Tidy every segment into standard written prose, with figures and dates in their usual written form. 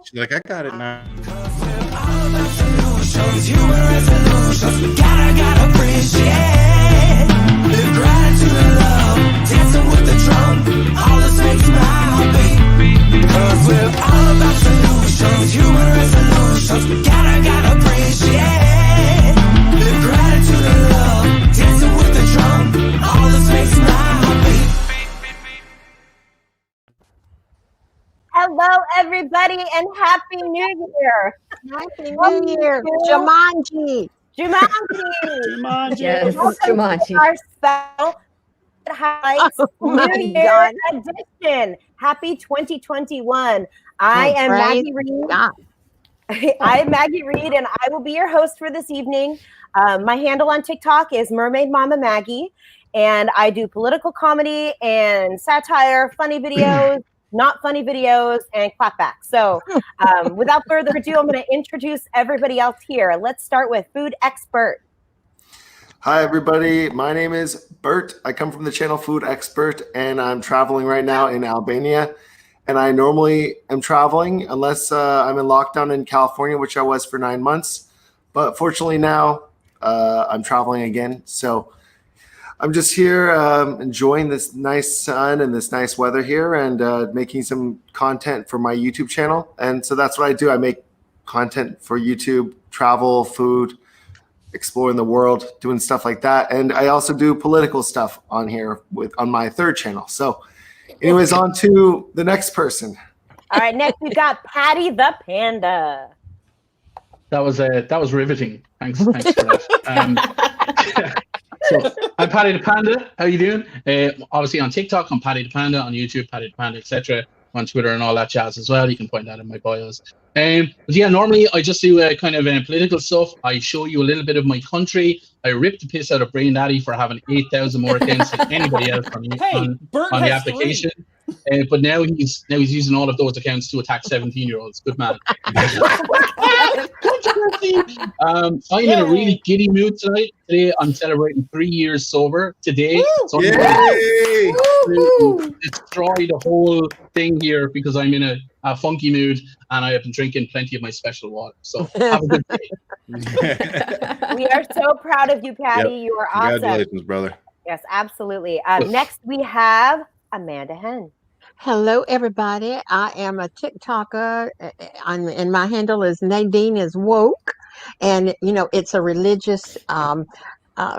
She's like, I got it now. Solutions, human resolutions, we gotta appreciate. Live gratitude and love, dancing with the drum, all this makes my heart beat. Cause we're all about solutions, human resolutions, we gotta appreciate. Live gratitude and love, dancing with the drum, all this makes my heart beat. Hello, everybody, and Happy New Year! Happy New Year, Jumanji. Jumanji! Yes, Welcome Jumanji. to our special highlights New Year edition. Happy 2021. I am Maggie Reed. I am Maggie Reed, and I will be your host for this evening. My handle on TikTok is Mermaidmama Maggie, and I do political comedy and satire, funny videos, not funny videos, and clapbacks. So without further ado, I'm going to introduce everybody else here. Let's start with Food X Bert. Hi, everybody. My name is Bert. I come from the channel Food X Bert, and I'm traveling right now in Albania. And I normally am traveling unless I'm in lockdown in California, which I was for 9 months. But fortunately now I'm traveling again. So I'm just here enjoying this nice sun and this nice weather here and making some content for my YouTube channel. And so that's what I do. I make content for YouTube, travel, food, exploring the world, doing stuff like that. And I also do political stuff on here on my third channel. So anyways, on to the next person. All right, next we got Paddy the Panda. That was riveting. Thanks for that. So I'm Paddy the Panda. How you doing? Obviously on TikTok, I'm Paddy the Panda. On YouTube, Paddy the Panda, etc. On Twitter and all that jazz as well. You can find that in my bios. But yeah, normally I just do kind of political stuff. I show you a little bit of my country. I rip the piss out of BrainDaddy for having 8,000 more accounts than anybody else on the application. But now he's using all of those accounts to attack 17-year-olds. Good man. I'm in a really giddy mood tonight. Today I'm celebrating 3 years sober. Today, so I'm going to destroy the whole thing here because I'm in a funky mood and I have been drinking plenty of my special water. So have a good day. We are so proud of you, Paddy. Yep. You are awesome. Congratulations, brother. Yes, absolutely. Next we have Amanda Henn. Hello, everybody. I am a TikToker, and my handle is Nadine is Woke. And, you know, it's a religious,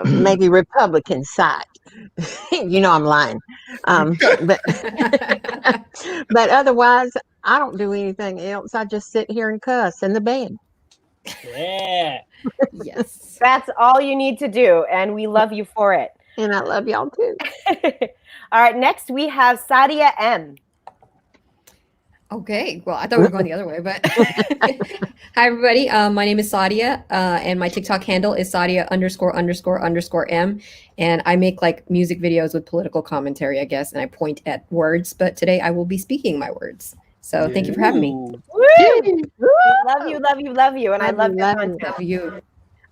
maybe Republican site. You know I'm lying. But otherwise, I don't do anything else. I just sit here and cuss in the bed. Yeah. Yes. That's all you need to do, and we love you for it. And I love y'all too. All right, next we have Saadia M. Okay, well, I thought we were going the other way, but hi, everybody. My name is Saadia, and my TikTok handle is Saadia____M. And I make like music videos with political commentary, I guess, and I point at words. But today I will be speaking my words. So thank you for having me. Woo! Love you, love you, love you. And I love your content. Love you.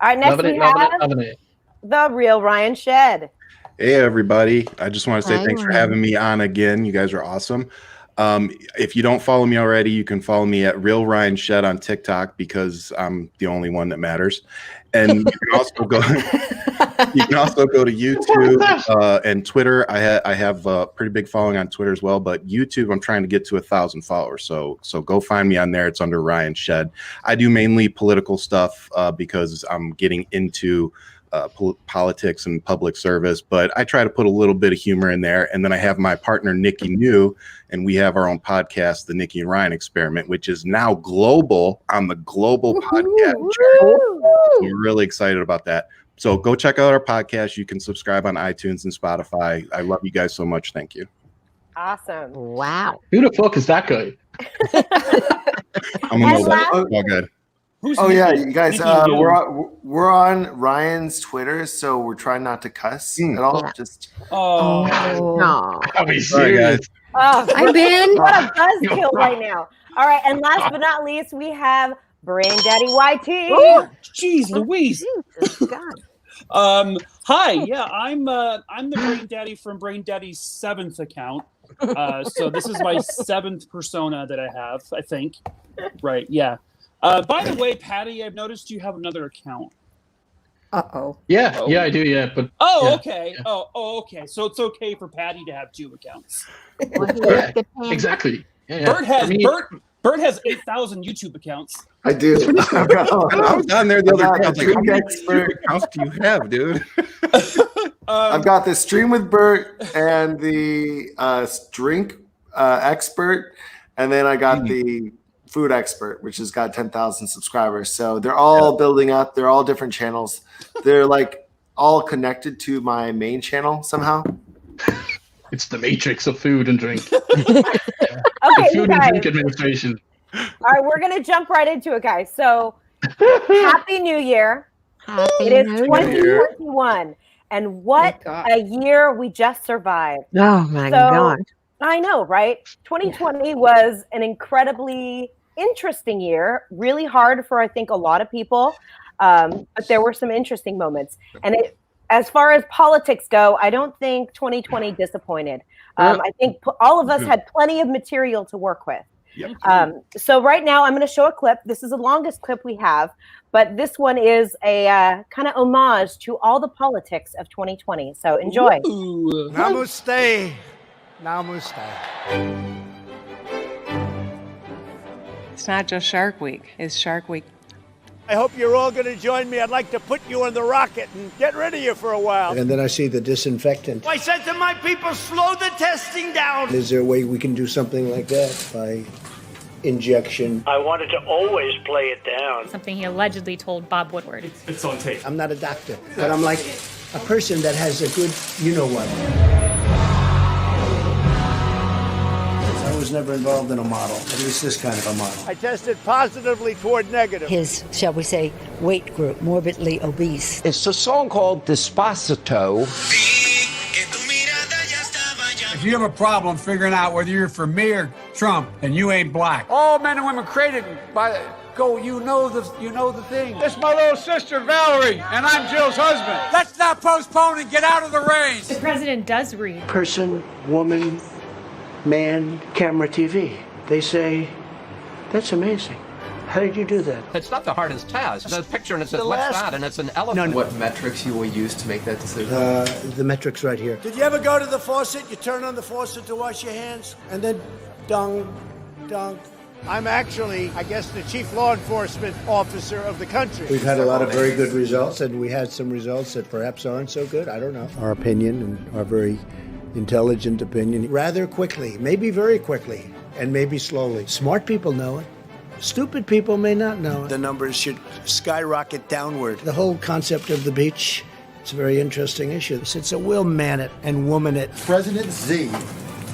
All right, next we have the real Ryan Shead. Hey, everybody. I just want to say thanks for having me on again. You guys are awesome. If you don't follow me already, you can follow me at Real Ryan Shead on TikTok because I'm the only one that matters. And you can also go to YouTube and Twitter. I have a pretty big following on Twitter as well, but YouTube I'm trying to get to 1,000 followers. So go find me on there. It's under Ryan Shead. I do mainly political stuff because I'm getting into politics and public service, but I try to put a little bit of humor in there. And then I have my partner, Nikki New, and we have our own podcast, The Nikki and Ryan Experiment, which is now global on the global podcast channel. We're really excited about that. So go check out our podcast. You can subscribe on iTunes and Spotify. I love you guys so much. Thank you. Awesome. Wow. Who the fuck is that guy? I'm gonna know that. All good. Yeah, you guys, we're on Ryan's Twitter, so we're trying not to cuss at all. Yeah. Just No. I'll be Sorry, guys. Oh, I've been. what a buzzkill right now. All right, and last but not least, we have BrainDaddy YT. Oh, jeez Louise. Jesus God. Hi, yeah, I'm the BrainDaddy from BrainDaddy's 7th account. So this is my 7th persona that I have, I think. Right. Yeah. By the way, Paddy, I've noticed you have another account. Uh-oh. Yeah, I do. Yeah, but Okay. Yeah. Oh, okay. So it's okay for Paddy to have 2 accounts. Exactly. Yeah. Bert has 8,000 YouTube accounts. I do. I was on there the other day. I was like, how many accounts do you have, dude? I've got the Stream with Bert and the Drink Expert, and then I got the Food Expert, which has got 10,000 subscribers. So they're all building up. They're all different channels. They're like all connected to my main channel somehow. It's the matrix of food and drink. Okay, Food and drink administration. All right, we're going to jump right into it, guys. So, Happy New Year. It is 2021. And what a year we just survived. Oh, my God. I know, right? 2020 was an incredibly interesting year, really hard for, I think, a lot of people. But there were some interesting moments. And as far as politics go, I don't think 2020 disappointed. I think all of us had plenty of material to work with. Yep. So right now I'm going to show a clip. This is the longest clip we have, but this one is a kind of homage to all the politics of 2020. So enjoy. Ooh. Namaste. Namaste. It's not just Shark Week. It's Shark Week. I hope you're all going to join me. I'd like to put you in the rocket and get rid of you for a while. And then I see the disinfectant. I said to my people, slow the testing down. Is there a way we can do something like that by injection? I wanted to always play it down. Something he allegedly told Bob Woodward. It's on tape. I'm not a doctor, but I'm like a person that has a good you-know-what. I was never involved in a model, at least this kind of a model. I tested positively toward negative. His, shall we say, weight group, morbidly obese. It's a song called Despacito. If you have a problem figuring out whether you're for me or Trump, and you ain't black. All men and women created by you know the thing. This is my little sister Valerie, and I'm Jill's husband. Let's not postpone and get out of the race. The president does read. Person, woman, man, camera, TV. They say, that's amazing. How did you do that? It's not the hardest task. There's a picture and it says, what's that? And it's an elephant. No. What metrics you will use to make that decision? The metrics right here. Did you ever go to the faucet? You turn on the faucet to wash your hands, and then dunk. I'm actually, I guess, the chief law enforcement officer of the country. We've had a lot of very good results, and we had some results that perhaps aren't so good. I don't know. Our opinion and our very intelligent opinion, rather quickly, maybe very quickly, and maybe slowly. Smart people know it. Stupid people may not know it. The numbers should skyrocket downward. The whole concept of the beach, it's a very interesting issue. It's a will man it and woman it. President Xi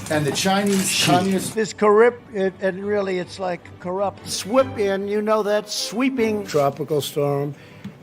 and the Chinese communist. This corrupt, and really it's like corrupt. Swoop in, you know that, sweeping tropical storm.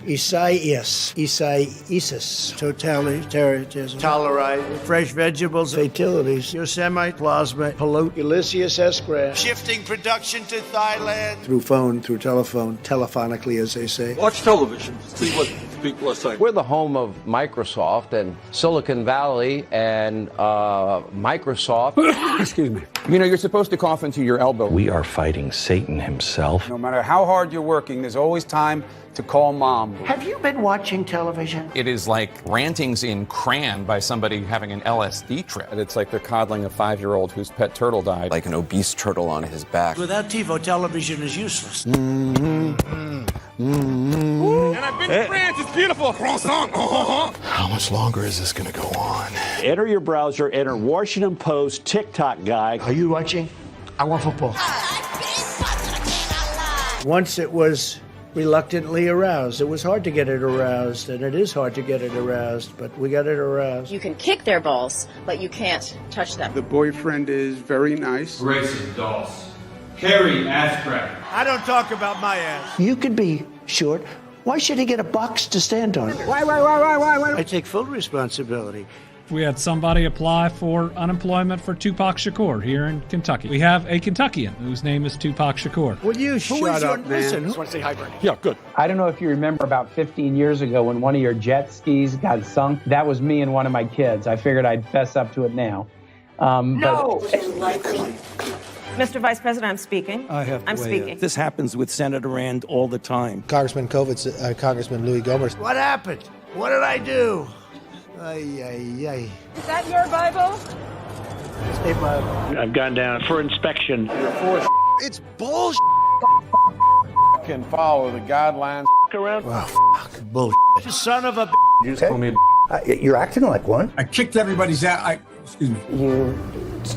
Isis, totalitarianism, tolerate, fresh vegetables, fatalities, Yosemite, plasma, pollute, Ulysses S. Grant. Shifting production to Thailand. Through phone, through telephone, telephonically, as they say. Watch television. See what people are saying. We're the home of Microsoft and Silicon Valley and Microsoft. Excuse me. You know, you're supposed to cough into your elbow. We are fighting Satan himself. No matter how hard you're working, there's always time to call mom. Have you been watching television? It is like rantings in Cran by somebody having an LSD trip. It's like they're coddling a 5-year-old whose pet turtle died. Like an obese turtle on his back. Without TiVo, television is useless. And I've been to France, it's beautiful. Croissant. How much longer is this going to go on? Enter your browser, enter Washington Post TikTok guy. Are you watching? I want football. Once it was reluctantly aroused. It was hard to get it aroused, and it is hard to get it aroused, but we got it aroused. You can kick their balls, but you can't touch them. The boyfriend is very nice. Racist dolls. Hairy ass crack. I don't talk about my ass. You could be short. Why should he get a box to stand on? Why? I take full responsibility. We had somebody apply for unemployment for Tupac Shakur here in Kentucky. We have a Kentuckian whose name is Tupac Shakur. Will you shut up, man? Listen, I just want to say hi, Bernie. Yeah, good. I don't know if you remember about 15 years ago when one of your jet skis got sunk. That was me and one of my kids. I figured I'd fess up to it now. No! Mr. Vice President, I'm speaking. I'm speaking. This happens with Senator Rand all the time. Congressman Louis Gohmert. What happened? What did I do? Ay, ay, ay. Is that your Bible? State Bible. I've gone down for inspection. It's bullshit. Can follow the guidelines Around. Wow, bullshit. You son of a. You just call me. You're acting like one. I kicked everybody's out. Excuse me. You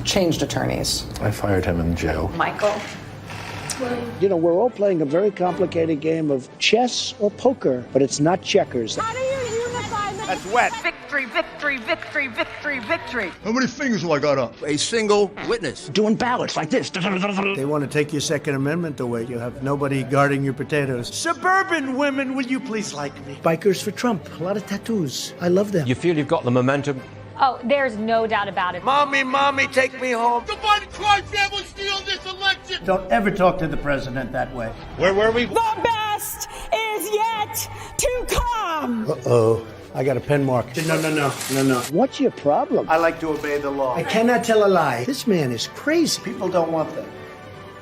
changed attorneys. I fired him in jail. Michael. You know, we're all playing a very complicated game of chess or poker, but it's not checkers. How do you unify the... That's wet. Victory, victory, victory, victory, victory. How many fingers do I got up? A single witness. Doing ballots like this. They want to take your Second Amendment away. You have nobody guarding your potatoes. Suburban women, will you please like me? Bikers for Trump. A lot of tattoos. I love them. You feel you've got the momentum? Oh, there's no doubt about it. Mommy, take me home. The Biden crime family steal this election. Don't ever talk to the president that way. Where were we? The best is yet to come. Uh-oh. I got a pen mark. No. What's your problem? I like to obey the law. I cannot tell a lie. This man is crazy. People don't want that.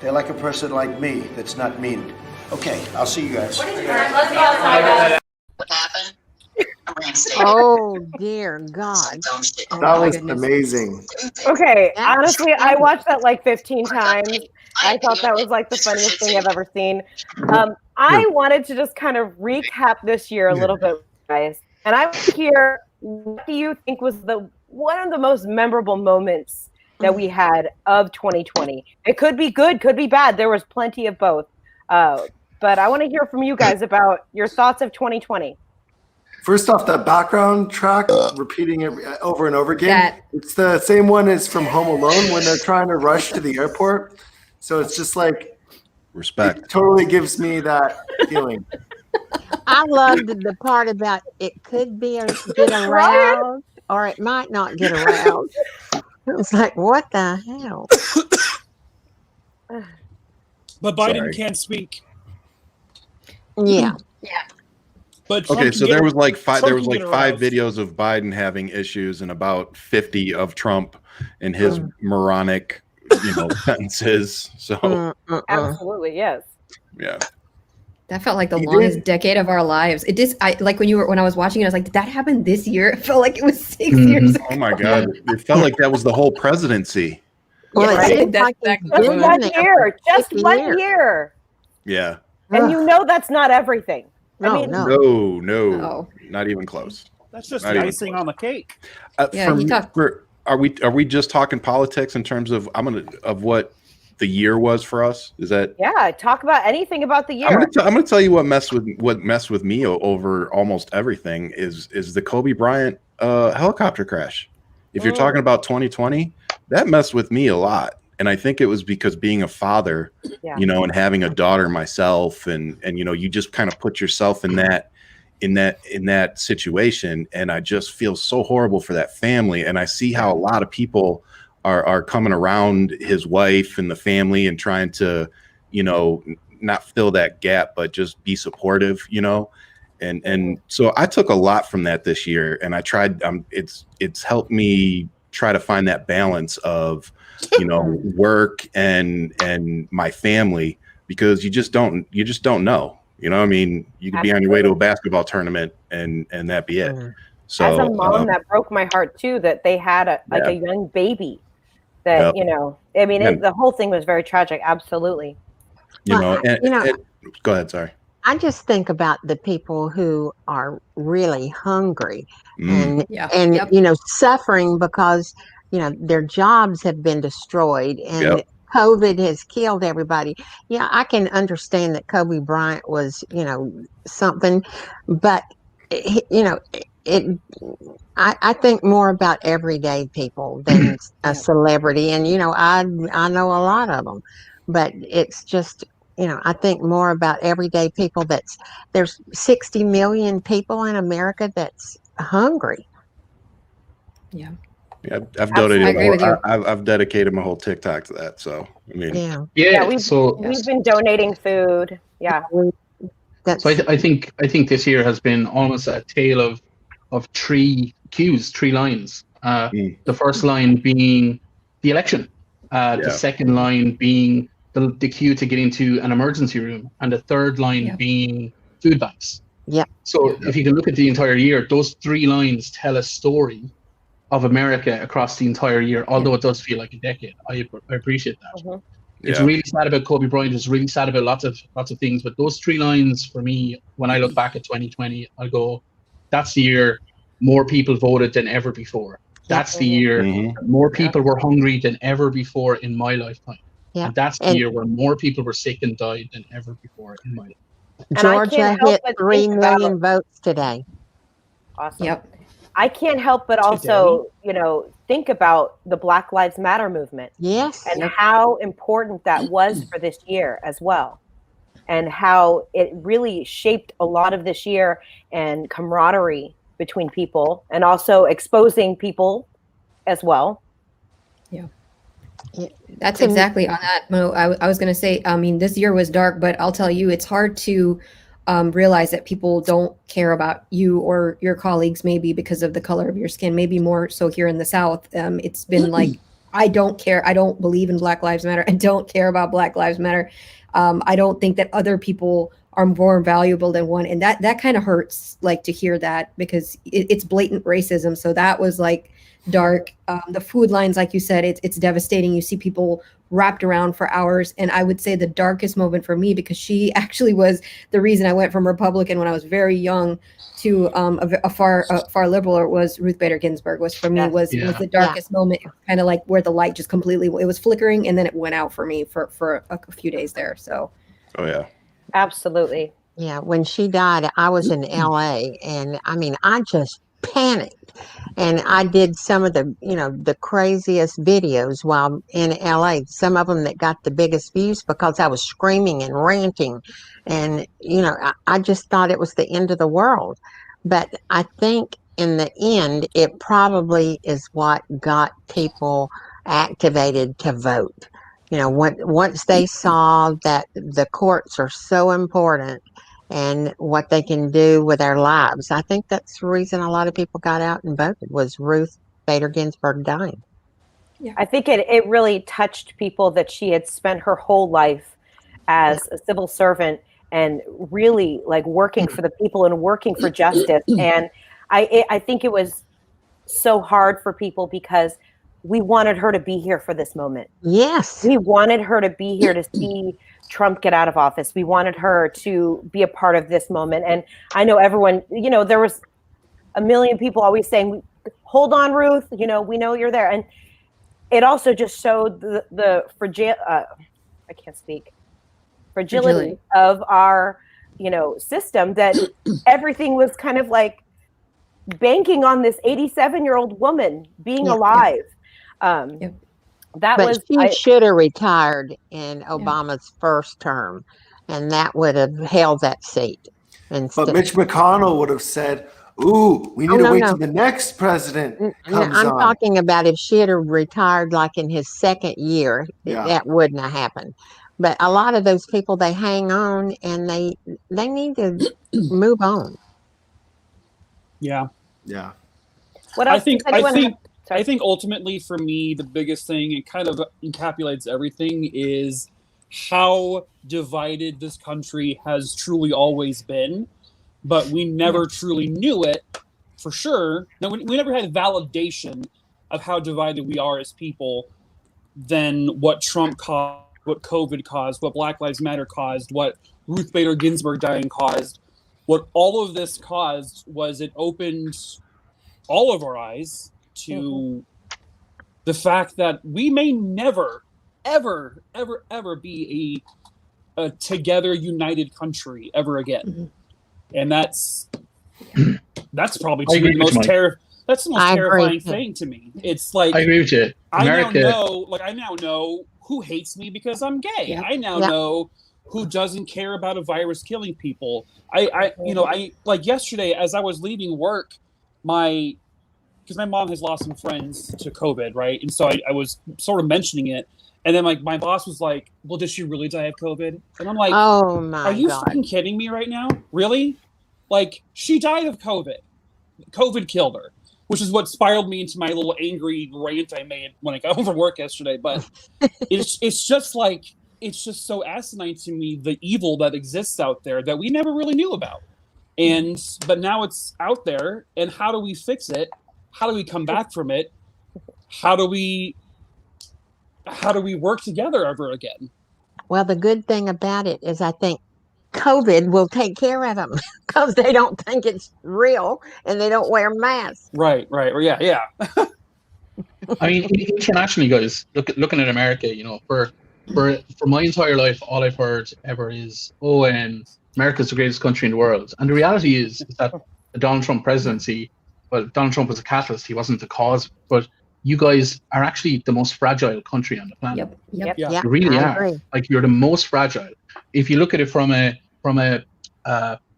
They like a person like me that's not mean. Okay, I'll see you guys. Let's be outside. What happened? Oh, dear God. That was amazing. Okay, honestly, I watched that like 15 times. I thought that was like the funniest thing I've ever seen. I wanted to just kind of recap this year a little bit, guys. And I want to hear, what do you think was one of the most memorable moments that we had of 2020? It could be good, could be bad. There was plenty of both. But I want to hear from you guys about your thoughts of 2020. First off, that background track, repeating it over and over again, it's the same one as from Home Alone when they're trying to rush to the airport. So it's just like, respect. It totally gives me that feeling. I loved the part about it could be get aroused or it might not get aroused. It was like, what the hell? But Biden can't speak. Yeah. But Trump okay, so there was like five. Trump There was can like get 5 aroused. videos of Biden having issues, and about 50 of Trump and his moronic, sentences. So Absolutely, yes. yeah. That felt like the longest decade of our lives. It just, like when I was watching it, I was like, did that happen this year? It felt like it was 6 years ago. Oh my God, it felt like that was the whole presidency. Well, Just 1 year. Yeah. And you know that's not everything. No, not even close. That's just Not the even icing on the cake. Are we just talking politics in terms of of what the year was for us? Is that? Yeah, talk about anything about the year. I'm gonna tell you what messed with me over almost everything is the Kobe Bryant helicopter crash. If you're talking about 2020, that messed with me a lot. And I think it was because being a father, and having a daughter myself, and you just kind of put yourself in that situation, and I just feel so horrible for that family. And I see how a lot of people are coming around his wife and the family and trying to, not fill that gap, but just be supportive, and so I took a lot from that this year, and I tried. It's helped me try to find that balance of work and my family, because you just don't know. You could be on your way to a basketball tournament and that be it. So as a mom, that broke my heart too, that they had a young baby that, the whole thing was very tragic. Absolutely. Go ahead. Sorry. I just think about the people who are really hungry and suffering because their jobs have been destroyed and COVID has killed everybody. Yeah, I can understand that Kobe Bryant was, something, but I think more about everyday people than a celebrity. And, I know a lot of them, but it's just, I think more about everyday people. There's 60 million people in America that's hungry. Yeah. Yeah, I've dedicated my whole TikTok to that. So we've been donating food. Yeah. So I think this year has been almost a tale of three lines. The first line being the election. The second line being the queue to get into an emergency room, and the third line being food banks. Yeah. So if you can look at the entire year, those 3 lines tell a story of America across the entire year, although it does feel like a decade. I appreciate that. It's really sad about Kobe Bryant. It's really sad about lots of things. But those 3 lines for me, when I look back at 2020, I go, that's the year more people voted than ever before. That's the year more people were hungry than ever before in my lifetime. And that's the year where more people were sick and died than ever before in my life. Georgia hit 3 million votes today. Awesome. Yep. I can't help but also, think about the Black Lives Matter movement. Yes. And how important that was for this year as well. And how it really shaped a lot of this year and camaraderie between people, and also exposing people as well. Yeah. That's exactly on that. Mo, I was going to say, I mean, this year was dark, but I'll tell you, it's hard to realize that people don't care about you or your colleagues, maybe because of the color of your skin, maybe more so here in the South. It's been like, I don't care. I don't believe in Black Lives Matter. I don't care about Black Lives Matter. I don't think that other people are more valuable than one. And that kind of hurts, like, to hear that, because it's blatant racism. So that was like dark. The food lines, like you said, it's devastating. You see people wrapped around for hours. And I would say the darkest moment for me, because she actually was the reason I went from Republican when I was very young to a far liberaler, was Ruth Bader Ginsburg. Was for me was the darkest moment, kind of like where the light just completely, it was flickering, and then it went out for me for a few days there. So. Oh yeah. Absolutely. Yeah. When she died, I was in LA, and I mean, I just panicked. And I did some of the, the craziest videos while in LA, some of them that got the biggest views because I was screaming and ranting. And, I just thought it was the end of the world. But I think in the end, it probably is what got people activated to vote. Once they saw that the courts are so important and what they can do with their lives, I think that's the reason a lot of people got out and voted, was Ruth Bader Ginsburg dying. Yeah. I think it really touched people that she had spent her whole life as a civil servant and really like working for the people and working for justice. And I think it was so hard for people because we wanted her to be here for this moment. Yes. We wanted her to be here to see Trump get out of office. We wanted her to be a part of this moment. And I know everyone, there was a million people always saying, hold on, Ruth, we know you're there. And it also just showed the fragility of our, system, that everything was kind of like banking on this 87-year-old woman being alive. She should have retired in Obama's first term, and that would have held that seat. But Mitch McConnell would have said, "Ooh, we need to wait till the next president comes I'm on." talking about if she had retired like in his second year, that wouldn't have happened. But a lot of those people, they hang on, and they need to move on. Yeah. Yeah. What else? I think ultimately for me, the biggest thing, it kind of encapsulates everything, is how divided this country has truly always been, but we never truly knew it for sure. No, we never had validation of how divided we are as people than what Trump caused, what COVID caused, what Black Lives Matter caused, what Ruth Bader Ginsburg dying caused. What all of this caused was it opened all of our eyes to the fact that we may never, ever, ever, ever be a together, united country ever again. And that's probably the most terrifying thing to me. It's like, I agree with you. I now know who hates me because I'm gay. Yeah. I now know who doesn't care about a virus killing people. I like yesterday as I was leaving work, because my mom has lost some friends to COVID, right? And so I was sort of mentioning it. And then like my boss was like, well, did she really die of COVID? And I'm like, oh my God. Are you fucking kidding me right now? Really? Like, she died of COVID. COVID killed her. which is what spiraled me into my little angry rant I made when I got home from work yesterday. But it's just so asinine to me, the evil that exists out there that we never really knew about. But now it's out there, and how do we fix it? How do we come back from it? How do we work together ever again? Well, the good thing about it is I think COVID will take care of them because they don't think it's real and they don't wear masks. Right. Yeah. I mean, internationally, guys, looking at America, you know, for my entire life, all I've heard ever is, America's the greatest country in the world. And the reality is that the Donald Trump presidency, well, Donald Trump was a catalyst. He wasn't the cause, but you guys are actually the most fragile country on the planet. Yep. You really are. Like, you're the most fragile. If you look at it from an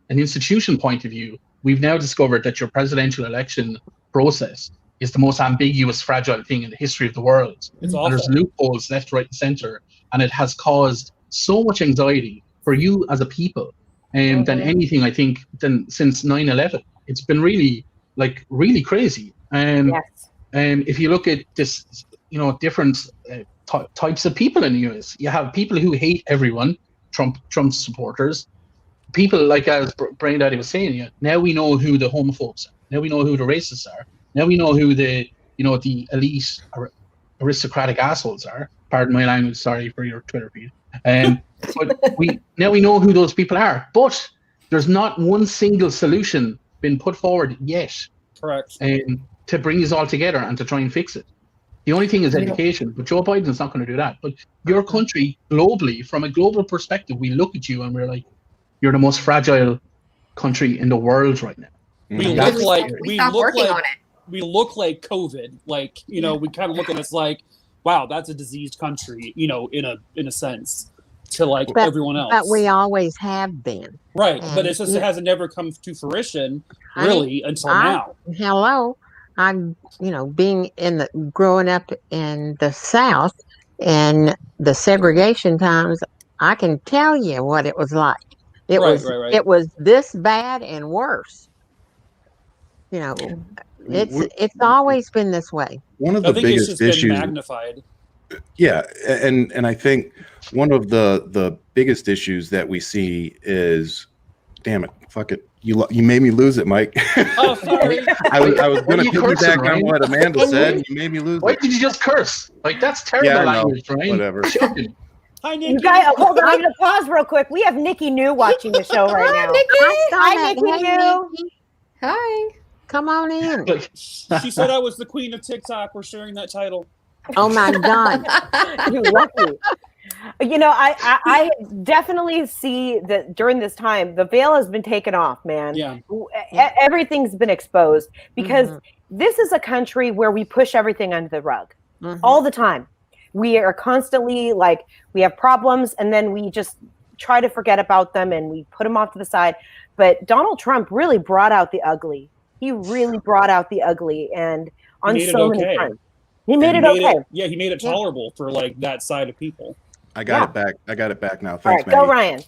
institution point of view, we've now discovered that your presidential election process is the most ambiguous, fragile thing in the history of the world. It's and there's loopholes left, right, and center, and it has caused so much anxiety for you as a people, than anything, I think, since 9/11. It's been really crazy. If you look at this, you know, different types of people in the US, you have people who hate everyone, Trump supporters, people like, as BrainDaddy was saying, now we know who the homophobes are, now we know who the racists are, now we know who the elite aristocratic assholes are. Pardon my language, sorry for your Twitter feed. But we know who those people are, but there's not one single solution been put forward yet. Correct. To bring us all together and to try and fix it. The only thing is education, but Joe Biden's not going to do that. But your country, globally, from a global perspective, we look at you and we're like, you're the most fragile country in the world right now. We look like COVID. Like, you know, we kind of look at us like, wow, that's a diseased country, you know, in a sense, to like everyone else. But we always have been. Right. But it's just, it hasn't never come to fruition really until now. Hello. I'm, being growing up in the South and the segregation times, I can tell you what it was like. It was this bad and worse. It's always been this way. One of the biggest issues, magnified. Yeah, and I think one of the biggest issues that we see is, damn it, fuck it. You made me lose it, Mike. Oh, sorry. I was going to piggyback on what Amanda said. You made me lose it. Why did you just curse? Like, that's terrible language, right? Whatever. Hi, Nikki. You guys, hold on. I'm going to pause real quick. We have Nikki New watching the show right now. Hi, Nikki New. Hi. Come on in. She said I was the queen of TikTok. We're sharing that title. Oh, my God. You're lucky. I definitely see that during this time, the veil has been taken off, man. Yeah. Everything's been exposed because this is a country where we push everything under the rug all the time. We are constantly like, we have problems and then we just try to forget about them and we put them off to the side. But Donald Trump really brought out the ugly. He really brought out the ugly and on so many times. He made it okay. He made it tolerable for like that side of people. I got it back. I got it back now. All Thanks, right, go Ryan.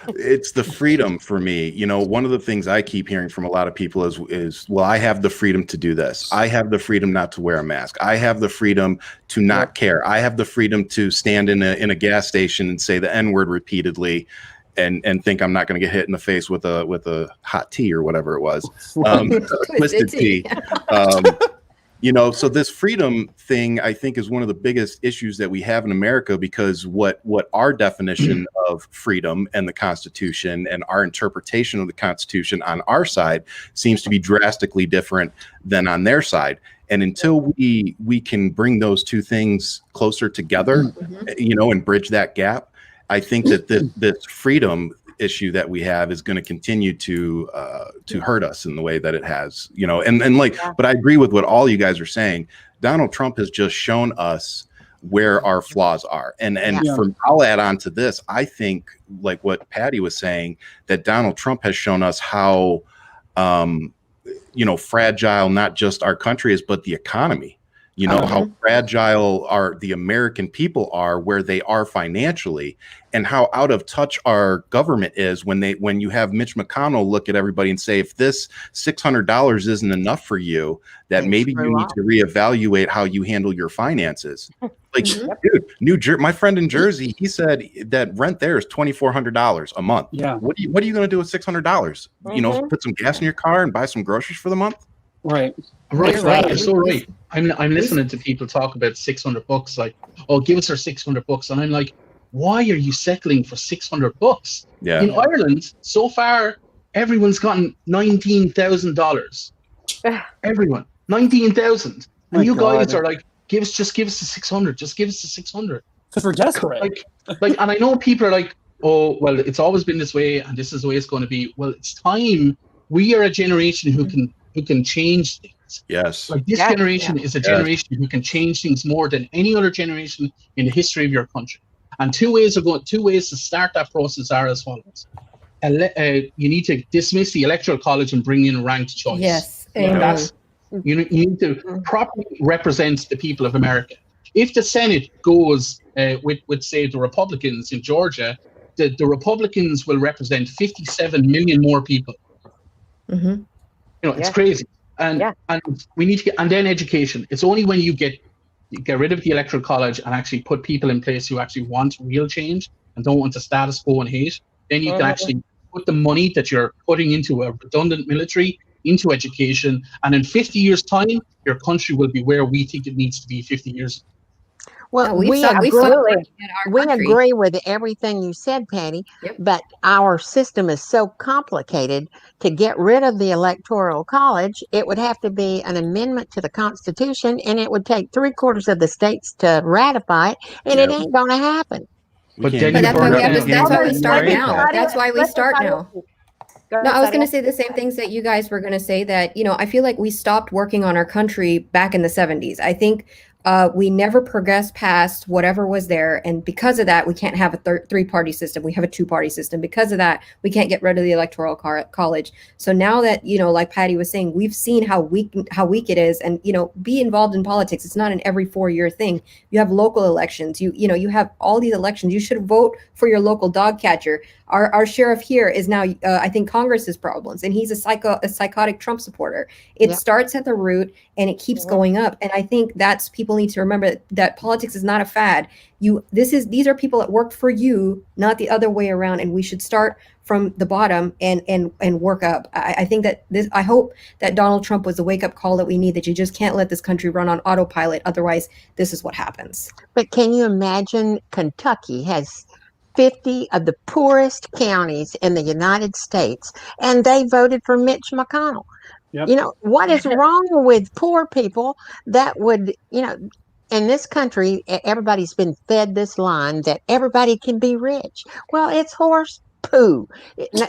It's the freedom for me. One of the things I keep hearing from a lot of people is, well, I have the freedom to do this. I have the freedom not to wear a mask. I have the freedom to not care. I have the freedom to stand in a gas station and say the N-word repeatedly and think I'm not going to get hit in the face with a hot tea or whatever it was. Twisted tea. So this freedom thing, I think, is one of the biggest issues that we have in America, because what our definition of freedom and the Constitution and our interpretation of the Constitution on our side seems to be drastically different than on their side. And until we can bring those two things closer together, and bridge that gap, I think that this freedom issue that we have is going to continue to hurt us in the way that it has, but I agree with what all you guys are saying. Donald Trump has just shown us where our flaws are. I'll add on to this. I think, like what Paddy was saying, that Donald Trump has shown us how, fragile not just our country is, but the economy. You know, how fragile the American people are, where they are financially, and how out of touch our government is when you have Mitch McConnell look at everybody and say, if this $600 isn't enough for you, that maybe you need to reevaluate how you handle your finances. Like, dude, my friend in Jersey, he said that rent there is $2,400 a month. Yeah. What are you going to do with $600? You know, put some gas in your car and buy some groceries for the month? Right. Right. You're so right. I'm listening to people talk about $600, like, oh, give us our $600, and I'm like, why are you settling for $600? Yeah. In Ireland, so far, everyone's gotten $19,000. Everyone, 19,000, and you guys are like, just give us the 600. Just give us the 600. Because we're desperate. Like, and I know people are like, oh, well, it's always been this way, and this is the way it's going to be. Well, it's time. We are a generation who can change things. Yes. Like this generation is a generation who can change things more than any other generation in the history of your country. And two ways to start that process are as follows. You need to dismiss the electoral college and bring in ranked choice. Yes. You need to properly represent the people of America. If the Senate goes with say the Republicans in Georgia, the Republicans will represent 57 million more people. You know, it's crazy. And we need to get, and then education. It's only when you get rid of the electoral college and actually put people in place who actually want real change and don't want the status quo and hate, then you can actually put the money that you're putting into a redundant military into education, and in 50 years' time, your country will be where we think it needs to be 50 years ago. Well, we agree with everything you said, Patty, but our system is so complicated. To get rid of the Electoral College, it would have to be an amendment to the Constitution, and it would take 3/4 of the states to ratify it, and it ain't going to happen. But that's why we start now. That's why we start now. No, I was going to say the same things that you guys were going to say, that, you know, I feel like we stopped working on our country back in the 70s. I think we never progressed past whatever was there. And because of that, we can't have a three-party system. We have a two-party system. Because of that, we can't get rid of the Electoral College. So now that, you know, like Paddy was saying, we've seen how weak it is. And, you know, be involved in politics. It's not an every 4-year thing. You have local elections. You know, you have all these elections. You should vote for your local dog catcher. Our sheriff here is now, I think, Congress's problems, and he's a psychotic Trump supporter. It starts at the root, and it keeps going up. And I think that's, people need to remember that politics is not a fad. These are people that work for you, not the other way around. And we should start from the bottom and work up. I think that I hope that Donald Trump was the wake up call that we need. That you just can't let this country run on autopilot. Otherwise, this is what happens. But can you imagine? Kentucky has 50 of the poorest counties in the United States, and they voted for Mitch McConnell. You know, what is wrong with poor people that would, you know, in this country, everybody's been fed this line that everybody can be rich. Well, it's horse poo.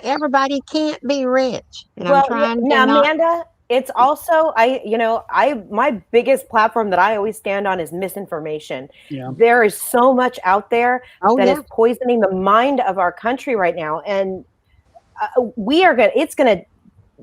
Everybody can't be rich. And I'm trying to Amanda, it's also, my biggest platform that I always stand on is misinformation. There is so much out there that is poisoning the mind of our country right now. And it's going to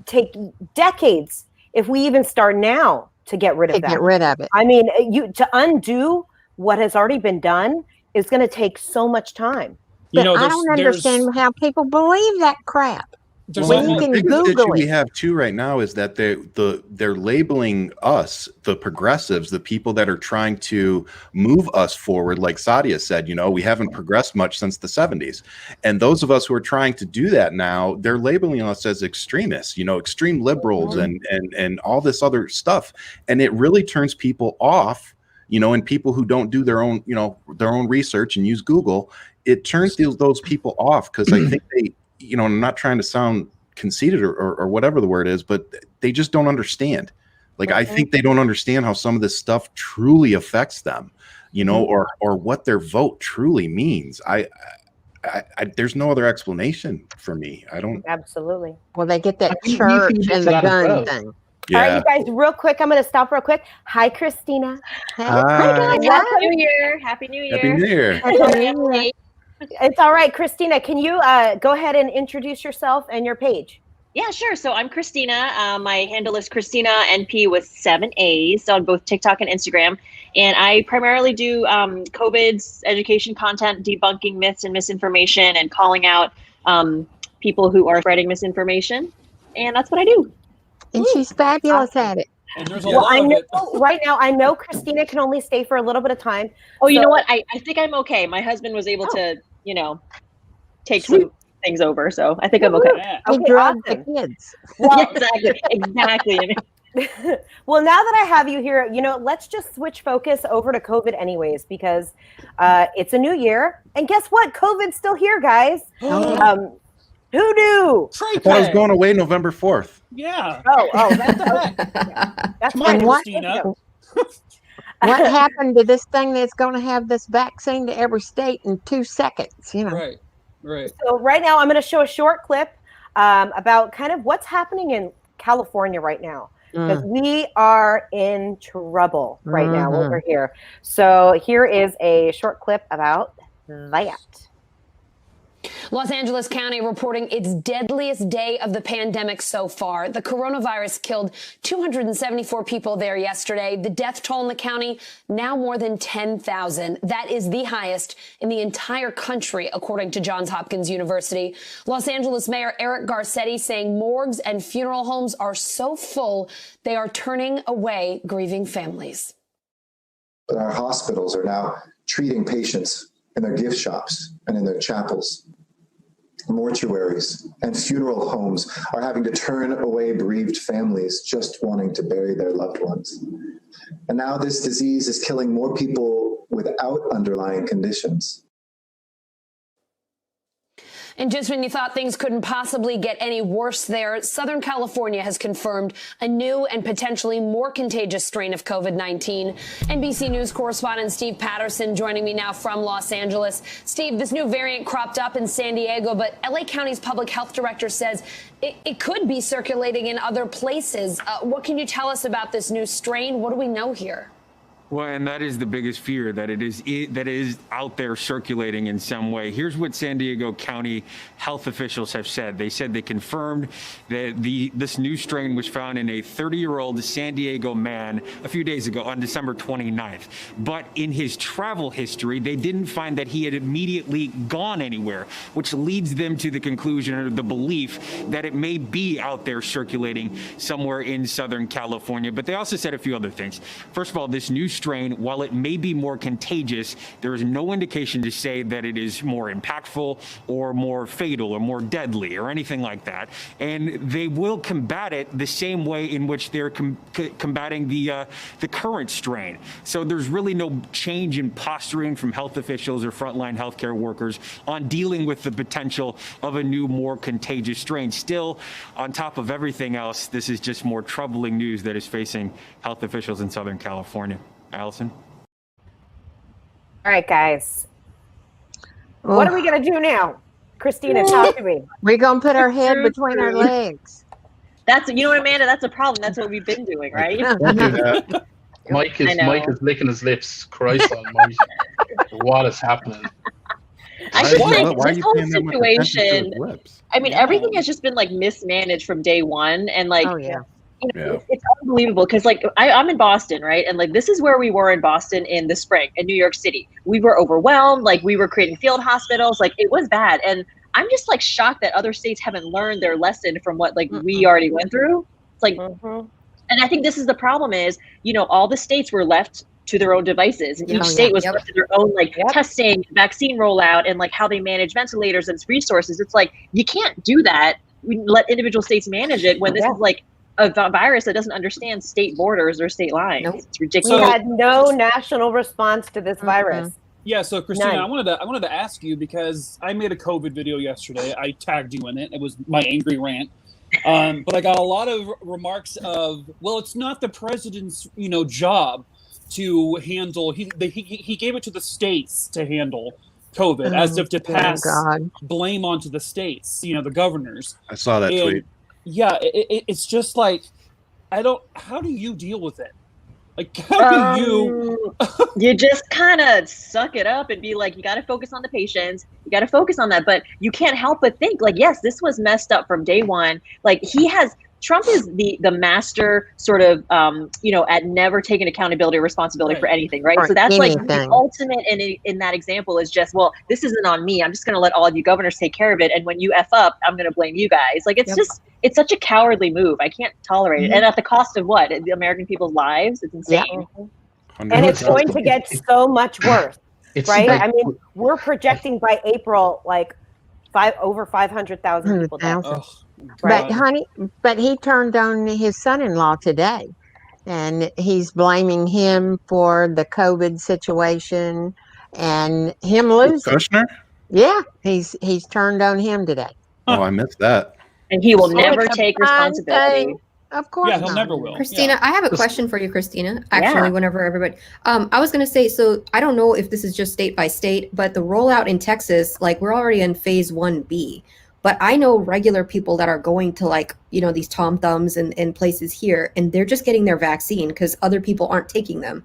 take decades if we even start now to get rid of that. Get rid of it. I mean, to undo what has already been done is going to take so much time. But I don't understand how people believe that crap. Well, the big issue we have too right now is that they're labeling us, the progressives, the people that are trying to move us forward. Like Saadia said, you know, we haven't progressed much since the 70s. And those of us who are trying to do that now, they're labeling us as extremists, you know, extreme liberals and all this other stuff. And it really turns people off, you know, and people who don't do their own, you know, their own research and use Google, it turns those people off, because I think they, you know, I'm not trying to sound conceited or whatever the word is, but they just don't understand. Like, I think they don't understand how some of this stuff truly affects them, you know, or what their vote truly means. I there's no other explanation for me. I don't. Absolutely. Well, they get that church and the gun thing. Yeah. All right, you guys, real quick, I'm going to stop real quick. Hi, Christina. Hi, guys. Happy New Year. Happy New Year. Happy New Year. Happy New Year. It's all right, Christina. Can you go ahead and introduce yourself and your page? Yeah, sure. So I'm Christina. My handle is Christina NP with 7 A's on both TikTok and Instagram. And I primarily do COVID's education content, debunking myths and misinformation, and calling out people who are spreading misinformation. And that's what I do. And she's fabulous at it. And there's a Well, lot I of know it. right now, I know Christina can only stay for a little bit of time. Oh, you so- know what? I think I'm okay. My husband was able to, take some things over. So I think I'm okay. He Okay, drugged awesome. the kids. Well, Yeah, exactly. well, now that I have you here, let's just switch focus over to COVID anyways, because it's a new year. And guess what? COVID's still here, guys. Who knew? I thought I was going away November 4th. Yeah. Oh, that's Come on, right. Christina. What happened to this thing that's going to have this vaccine to every state in 2 seconds? Right. So right now, I'm going to show a short clip about kind of what's happening in California right now. Because we are in trouble right now over here. So here is a short clip about that. Los Angeles County reporting its deadliest day of the pandemic so far. The coronavirus killed 274 people there yesterday. The death toll in the county now more than 10,000. That is the highest in the entire country, according to Johns Hopkins University. Los Angeles Mayor Eric Garcetti saying morgues and funeral homes are so full they are turning away grieving families. But our hospitals are now treating patients in their gift shops and in their chapels. Mortuaries and funeral homes are having to turn away bereaved families just wanting to bury their loved ones. And now this disease is killing more people without underlying conditions. And just when you thought things couldn't possibly get any worse there, Southern California has confirmed a new and potentially more contagious strain of COVID-19. NBC News correspondent Steve Patterson joining me now from Los Angeles. Steve, this new variant cropped up in San Diego, but LA County's public health director says it could be circulating in other places. What can you tell us about this new strain? What do we know here? Well, and that is the biggest fear, that it is out there circulating in some way. Here's what San Diego County health officials have said. They said they confirmed that this new strain was found in a 30-year-old San Diego man a few days ago on December 29th. But in his travel history, they didn't find that he had immediately gone anywhere, which leads them to the conclusion or the belief that it may be out there circulating somewhere in Southern California. But they also said a few other things. First of all, this new strain, while it may be more contagious, there is no indication to say that it is more impactful or more fatal or more deadly or anything like that. And they will combat it the same way in which they're combating the current strain. So there's really no change in posturing from health officials or frontline healthcare workers on dealing with the potential of a new, more contagious strain. Still, on top of everything else, this is just more troubling news that is facing health officials in Southern California. Allison? All right, guys. What are we going to do now? Christina, talk to me. We're going to put our head between our legs. That's, you know what, Amanda, that's a problem. That's what we've been doing, right? Mike is licking his lips. Christ almighty. What is happening? I should say, this whole situation, I mean, everything has just been like mismanaged from day one. And like, it's unbelievable because like I'm in Boston, right? And like this is where we were in Boston in the spring in New York City. We were overwhelmed, like we were creating field hospitals, like it was bad. And I'm just like shocked that other states haven't learned their lesson from what like we already went through. It's like, and I think this is the problem is, all the states were left to their own devices. And each state was left to their own like testing, vaccine rollout, and like how they manage ventilators and resources. It's like, you can't do that. We let individual states manage it when this is like a virus that doesn't understand state borders or state lines. It's ridiculous. We had no national response to this virus. Yeah, so Christina, None. I wanted to ask you because I made a COVID video yesterday. I tagged you in it. It was my angry rant. But I got a lot of remarks of, well, it's not the president's, job to handle. He gave it to the states to handle COVID, as if to pass blame onto the states, the governors. I saw that tweet. Yeah, it's just like, how do you deal with it? Like, how do you? You just kind of suck it up and be like, you got to focus on the patients. You got to focus on that. But you can't help but think, like, yes, this was messed up from day one. Like, Trump is the master sort of, at never taking accountability or responsibility for anything, right? So that's like the ultimate in that example is just, well, this isn't on me. I'm just going to let all of you governors take care of it. And when you F up, I'm going to blame you guys. Like, it's just, it's such a cowardly move. I can't tolerate it. And at the cost of what? The American people's lives? It's insane. Yeah. And it's going to get so much worse, right? I mean, we're projecting by April, like over 500,000 people die. Right. But honey, he turned on his son-in-law today, and he's blaming him for the COVID situation and him losing. Kushner? Yeah, he's turned on him today. Oh, I missed that. And he will never take responsibility. Of course, yeah, he'll never will. Christina, I have a question for you, Christina. Actually, whenever everybody, I was going to say, so I don't know if this is just state by state, but the rollout in Texas, like we're already in phase 1B. But I know regular people that are going to like, these Tom Thumbs and places here, and they're just getting their vaccine because other people aren't taking them.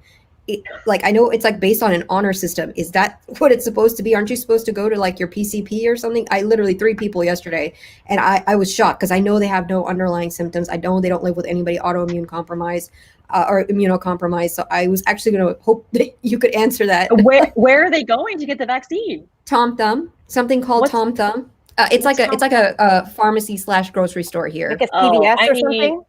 I know it's like based on an honor system. Is that what it's supposed to be? Aren't you supposed to go to like your PCP or something? I literally 3 people yesterday, and I was shocked because I know they have no underlying symptoms. I know they don't live with anybody autoimmune compromised or immunocompromised. So I was actually going to hope that you could answer that. Where are they going to get the vaccine? Tom Thumb, something called Tom Thumb. It's like a pharmacy / grocery store here. Like a CVS or something?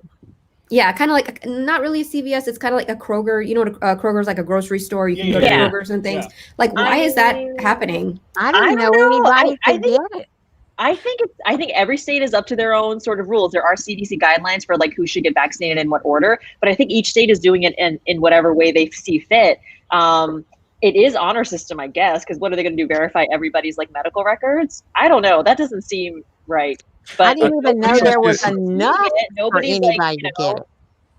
Yeah, kind of like not really a CVS. It's kind of like a Kroger. You know, Kroger's like a grocery store. You can go to Kroger's and things. Yeah. Like, why is that happening? I don't know anybody could get it. I think every state is up to their own sort of rules. There are CDC guidelines for like who should get vaccinated in what order, but I think each state is doing it in whatever way they see fit. It is honor system, I guess, because what are they going to do? Verify everybody's like medical records? I don't know. That doesn't seem right. But I didn't even know there was enough for anybody to get it.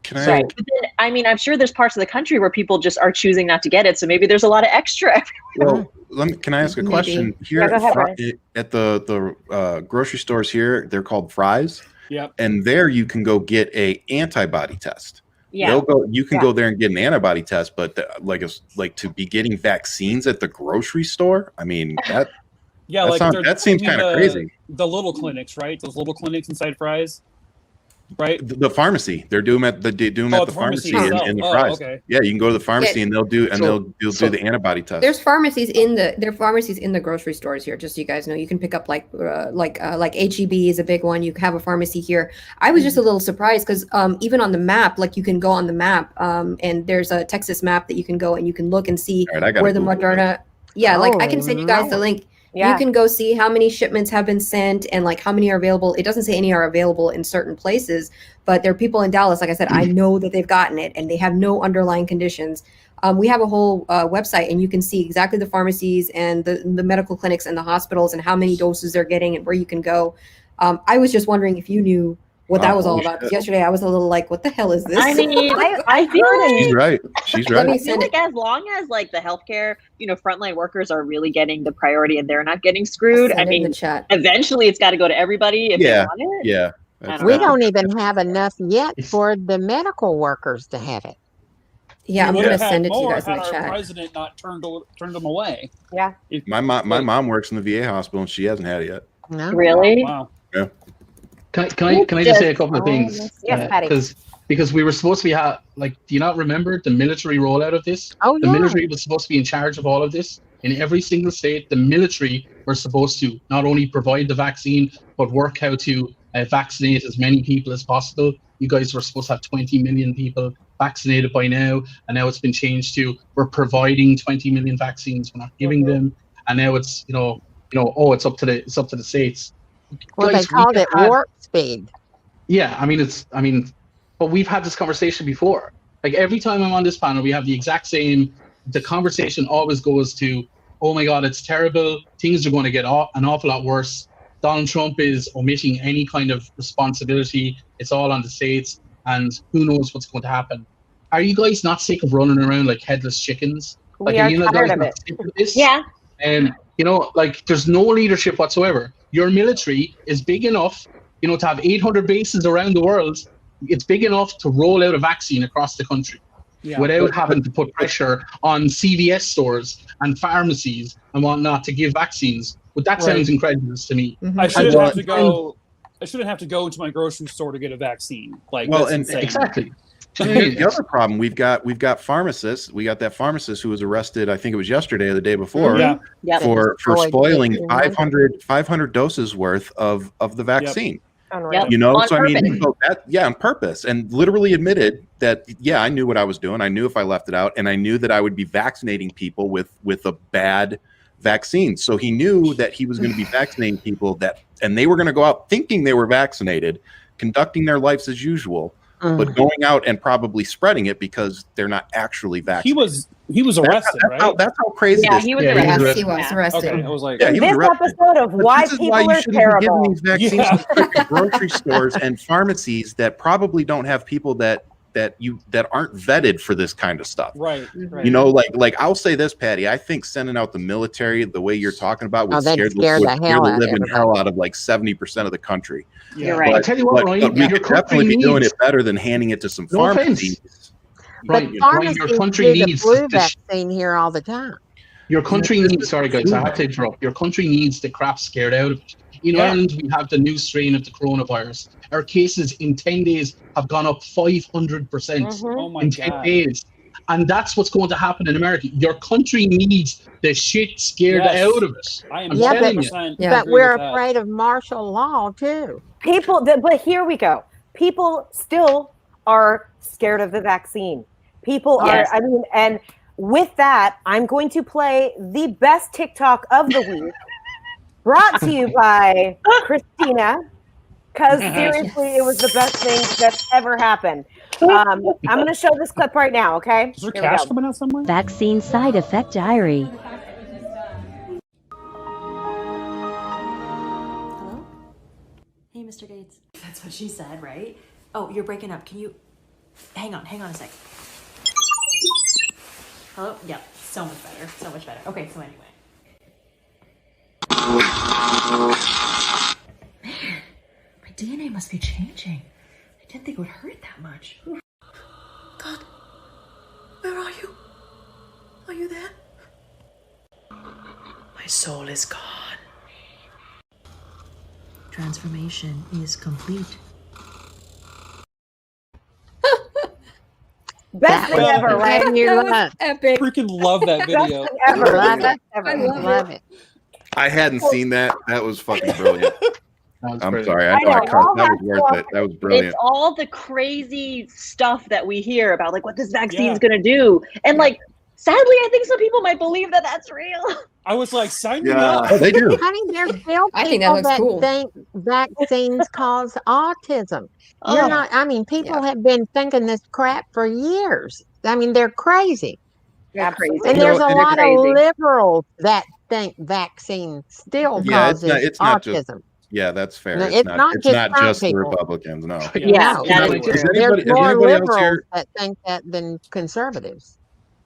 Can I? But then, I mean, I'm sure there's parts of the country where people just are choosing not to get it. So maybe there's a lot of extra everywhere. Well, can I ask a question? Here at the grocery stores here, they're called Fry's. Yep. And there you can go get a antibody test. Yeah. You can go there and get an antibody test, but to be getting vaccines at the grocery store, I mean that. Yeah, that seems kind of crazy. The little clinics, right? Those little clinics inside Fry's, right? The pharmacy. They're doing at the pharmacy in the Fry's. Okay. Yeah, you can go to the pharmacy and they'll do the antibody test. There's pharmacies in the grocery stores here. Just so you guys know, you can pick up like HEB is a big one. You have a pharmacy here. I was just a little surprised because even on the map, like you can go on the map and there's a Texas map that you can go and you can look and see where the Moderna. Yeah, I can send you guys the link. Yeah. You can go see how many shipments have been sent and like how many are available. It doesn't say any are available in certain places, but there are people in Dallas. Like I said, I know that they've gotten it and they have no underlying conditions. We have a whole website and you can see exactly the pharmacies and the medical clinics and the hospitals and how many doses they're getting and where you can go. I was just wondering if you knew what that was all about. Yesterday, I was a little like, what the hell is this? I mean, I feel like she's right. I feel like as long as like the healthcare, frontline workers are really getting the priority and they're not getting screwed. I mean, eventually it's got to go to everybody if they want it. Yeah. We don't even have enough yet for the medical workers to have it. Yeah, I'm going to send it to you guys in the chat. chat. Our president not turned them away. Yeah. My mom works in the VA hospital and she hasn't had it yet. No. Really? Wow. Yeah. Can I just say a couple of things? Yes, Paddy. Because we were supposed to be do you not remember the military rollout of this? Oh, the military was supposed to be in charge of all of this. In every single state, the military were supposed to not only provide the vaccine, but work how to vaccinate as many people as possible. You guys were supposed to have 20 million people vaccinated by now, and now it's been changed to we're providing 20 million vaccines, we're not giving them, and now it's it's up to the states. Well, guys, they called it warp speed. Yeah, but we've had this conversation before. Like every time I'm on this panel, we have the exact same. The conversation always goes to, oh my God, it's terrible. Things are going to get an awful lot worse. Donald Trump is omitting any kind of responsibility. It's all on the states, and who knows what's going to happen. Are you guys not sick of running around like headless chickens? We are tired of it. Yeah. And there's no leadership whatsoever. Your military is big enough, to have 800 bases around the world. It's big enough to roll out a vaccine across the country. without having to put pressure on CVS stores and pharmacies and whatnot to give vaccines. But that sounds incredulous to me. I shouldn't have to go. I shouldn't have to go into my grocery store to get a vaccine. Like, well, and exactly. The other problem we've got pharmacists. We got that pharmacist who was arrested. I think it was yesterday or the day before for spoiling 500 doses worth of the vaccine. You know, so I mean, on purpose, and literally admitted that I knew what I was doing. I knew if I left it out, and I knew that I would be vaccinating people with a bad vaccine. So he knew that he was going to be vaccinating people and they were going to go out thinking they were vaccinated, conducting their lives as usual. But going out and probably spreading it because they're not actually vaccinated. He was arrested, right? That's how crazy. Yeah, this he was is. arrested. He was arrested. Okay, I was like, he was this arrested. episode of why This is people why you are shouldn't be giving terrible. these vaccines to grocery stores and pharmacies that probably don't have people that aren't vetted for this kind of stuff. Right. You know, like I'll say this, Patty. I think sending out the military the way you're talking about would scare the living hell out of like 70% of the country. You're right. But, tell you what, but we could definitely be doing it better than handing it to some pharmacies. But pharmacies your country do the needs flu vaccine here all the time. Your country needs. Sorry, guys, I have to interrupt. Your country needs the crap scared out of it. In Ireland, we have the new strain of the coronavirus. Our cases in 10 days have gone up 500% Oh my in God. 10 days. And that's what's going to happen in America. Your country needs the shit scared out of it. I am telling 100% you. But we're afraid of martial law too. But here we go. People still are scared of the vaccine. People are, I mean, and with that, I'm going to play the best TikTok of the week, brought to you by Christina, because seriously, it was the best thing that's ever happened. I'm going to show this clip right now, okay? Is there cash coming out somewhere? Vaccine side effect diary. Hello? Hey, Mr. Gates. That's what she said, right? Oh, you're breaking up. Can you... Hang on a sec. Hello? Yep. So much better. So much better. Okay, so anyway. Man, my DNA must be changing. I didn't think it would hurt that much. God, where are you? Are you there? My soul is gone. Transformation is complete. Best thing ever, right? Epic. Freaking love that video. Best thing ever. I love it. I hadn't seen that. That was fucking brilliant. I'm sorry. I know I I cussed. That was worth it. That was brilliant. It's all the crazy stuff that we hear about, like what this vaccine's going to do. And like, sadly, I think some people might believe that that's real. I was like, sign me up. Oh, they do. Honey, there's still I think that people looks cool. think vaccines cause autism. You're not, I mean, people have been thinking this crap for years. I mean, they're crazy. They're crazy. And there's a They're lot crazy. of liberals that think vaccine still causes it's not autism. just. Yeah, that's fair. No, It's it's not not just the some people. Republicans. No. Yeah, No, that Is is there's anybody more else liberals here? that think that than conservatives.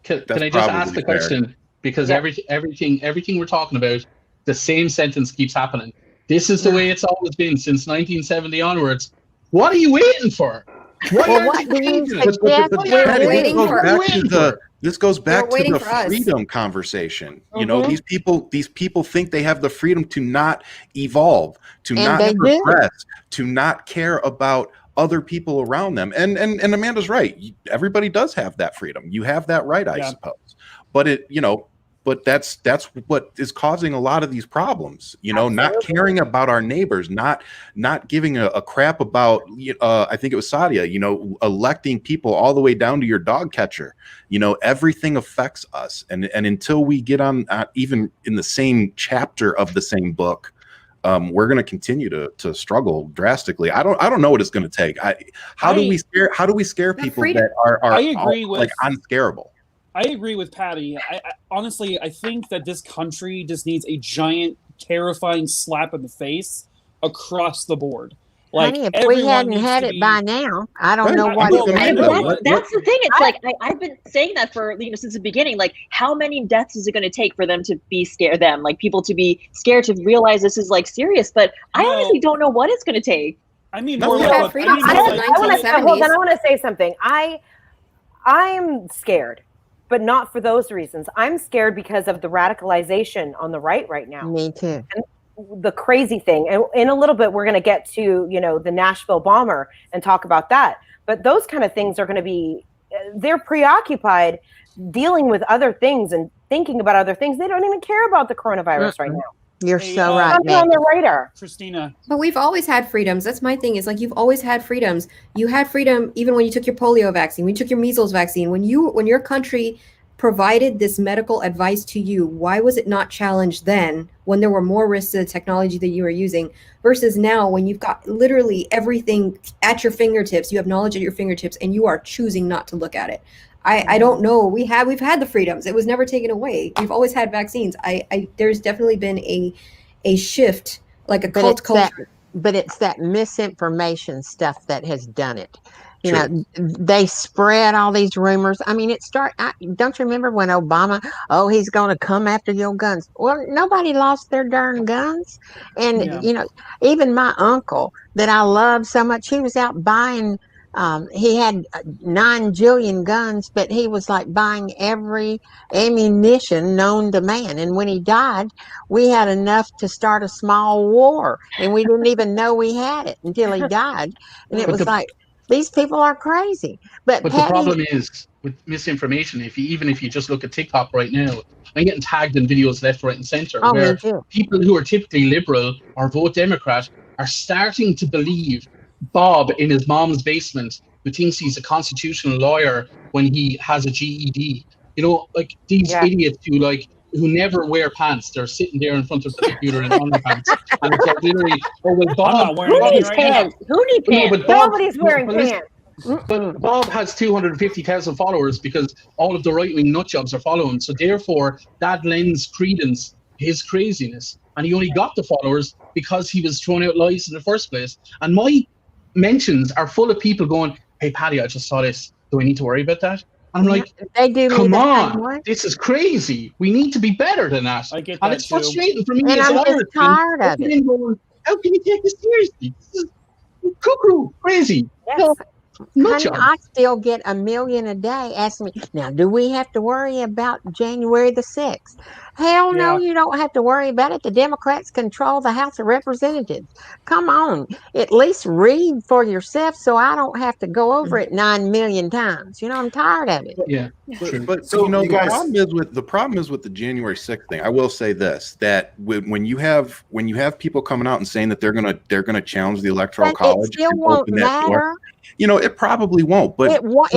Can That's I just ask probably the question? Because everything we're talking about, the same sentence keeps happening. This is the way it's always been since 1970 onwards. What are you waiting for? What do you suggest we're waiting for? This goes back to waiting the for us. freedom conversation. You know, these people think they have the freedom to not evolve, to And not they do. progress, to not care about other people around them. And Amanda's right. Everybody does have that freedom. You have that right, I suppose. But that's what is causing a lot of these problems. You know, not caring about our neighbors, not giving a crap about. I think it was Saadia. You know, electing people all the way down to your dog catcher. You know, everything affects us, and until we get on even in the same chapter of the same book, we're going to continue to struggle drastically. I don't know what it's going to take. How do we scare people that are I agree with like unscarable? I agree with Paddy. I honestly, I think that this country just needs a giant, terrifying slap in the face across the board. Like, honey, if we hadn't had it by now, I don't know what it would be. That's the thing. It's like I've been saying that for since the beginning. Like, how many deaths is it going to take for them to be scared? Like people to be scared to realize this is like serious. But I honestly don't know what it's going to take. I mean, I want to say something. I'm scared, but not for those reasons. I'm scared because of the radicalization on the right now. Me too. And the crazy thing, and in a little bit, we're going to get to, the Nashville bomber and talk about that. But those kind of things are going to be, they're preoccupied dealing with other things and thinking about other things. They don't even care about the coronavirus right now. You're so right. It's on their radar. Christina. But we've always had freedoms. That's my thing. Is like you've always had freedoms. You had freedom even when you took your polio vaccine, when you took your measles vaccine, when your country provided this medical advice to you. Why was it not challenged then when there were more risks to the technology that you were using versus now when you've got literally everything at your fingertips, you have knowledge at your fingertips and you are choosing not to look at it. I don't know. We've had the freedoms. It was never taken away. We've always had vaccines. There's definitely been a shift, like a cult culture. But it's that misinformation stuff that has done it. You know, they spread all these rumors. I mean, don't you remember when Obama, he's going to come after your guns? Well, nobody lost their darn guns. And, even my uncle that I love so much, he was out buying, he had 9 jillion guns, but he was like buying every ammunition known to man. And when he died, we had enough to start a small war. And we didn't even know we had it until he died. And it was like, these people are crazy. But the problem is with misinformation, if you just look at TikTok right now, I'm getting tagged in videos left, right, and center where people who are typically liberal or vote Democrat are starting to believe Bob in his mom's basement, who thinks he's a constitutional lawyer when he has a GED. Like these idiots who never wear pants. They're sitting there in front of the computer in underpants. And it's like literally, Bob, who needs pants? Nobody's wearing pants. But Bob has 250,000 followers because all of the right-wing nutjobs are following him. So therefore, that lends credence his craziness. And he only got the followers because he was throwing out lies in the first place. And my mentions are full of people going, "Hey, Paddy, I just saw this. Do I need to worry about that?" I'm like, they do. Come on, this is crazy. We need to be better than that. I get that and it's too. frustrating for me And as I'm an just Irishman. tired of it. Going, how can you take this seriously? This is cuckoo, crazy. Yes. Honey, I still get 1 million a day asking me, now, do we have to worry about January the 6th? Hell no, you don't have to worry about it. The Democrats control the House of Representatives. Come on, at least read for yourself so I don't have to go over it 9 million times. I'm tired of it. Yeah, but the problem is with the January 6th thing. I will say this: that when you have people coming out and saying that they're gonna challenge the Electoral College, it still won't matter. It probably won't. But it will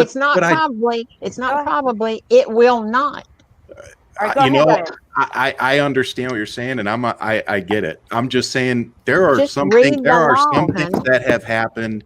not. I understand what you're saying, and I get it. I'm just saying there are some things that have happened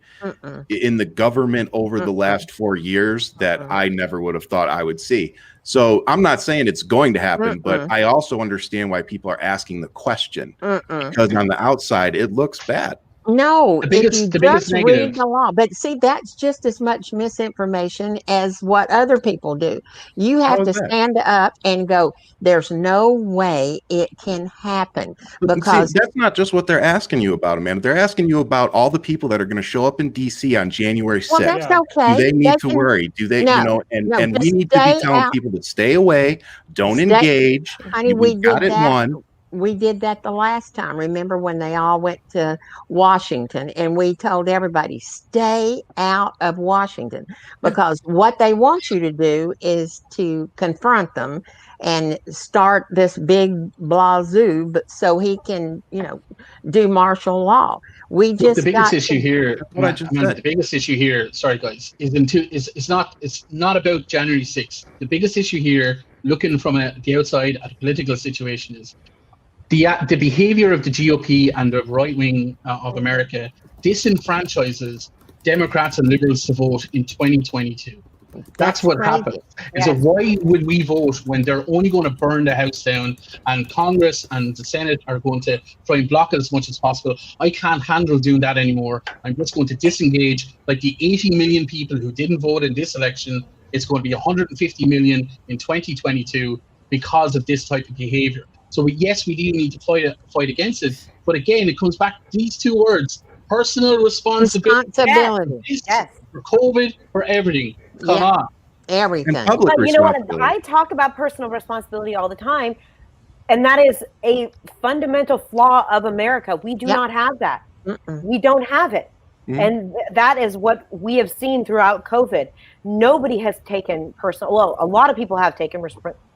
in the government over the last 4 years that I never would have thought I would see. So I'm not saying it's going to happen, but I also understand why people are asking the question because on the outside it looks bad. No, the biggest negative. Read the law. But see, that's just as much misinformation as what other people do. You have to stand up and go, there's no way it can happen. Because that's not just what they're asking you about, Amanda. They're asking you about all the people that are going to show up in DC on January 6th. Well, that's okay. Do they need to worry? Do they, and we need to be telling people to stay away, don't engage. Honey, we got it won. We did that the last time. Remember when they all went to Washington and we told everybody, stay out of Washington, because what they want you to do is to confront them and start this big blazoo, but so he can, do martial law. We just the biggest issue here. The biggest issue here. Sorry, guys, it's not about January 6th. The biggest issue here, looking from the outside at a political situation, is the behavior of the GOP and the right wing of America disenfranchises Democrats and liberals to vote in 2022. That's what happened. And so why would we vote when they're only going to burn the house down and Congress and the Senate are going to try and block it as much as possible? I can't handle doing that anymore. I'm just going to disengage. Like the 80 million people who didn't vote in this election, it's going to be 150 million in 2022 because of this type of behavior. So yes, we do need to fight against it. But again, it comes back to these two words: personal responsibility. Yes. For COVID, for everything. Come on. everything. And public But you know what? responsibility. I talk about personal responsibility all the time, and that is a fundamental flaw of America. We do not have that. We don't have it. And that is what we have seen throughout COVID. Nobody has taken a lot of people have taken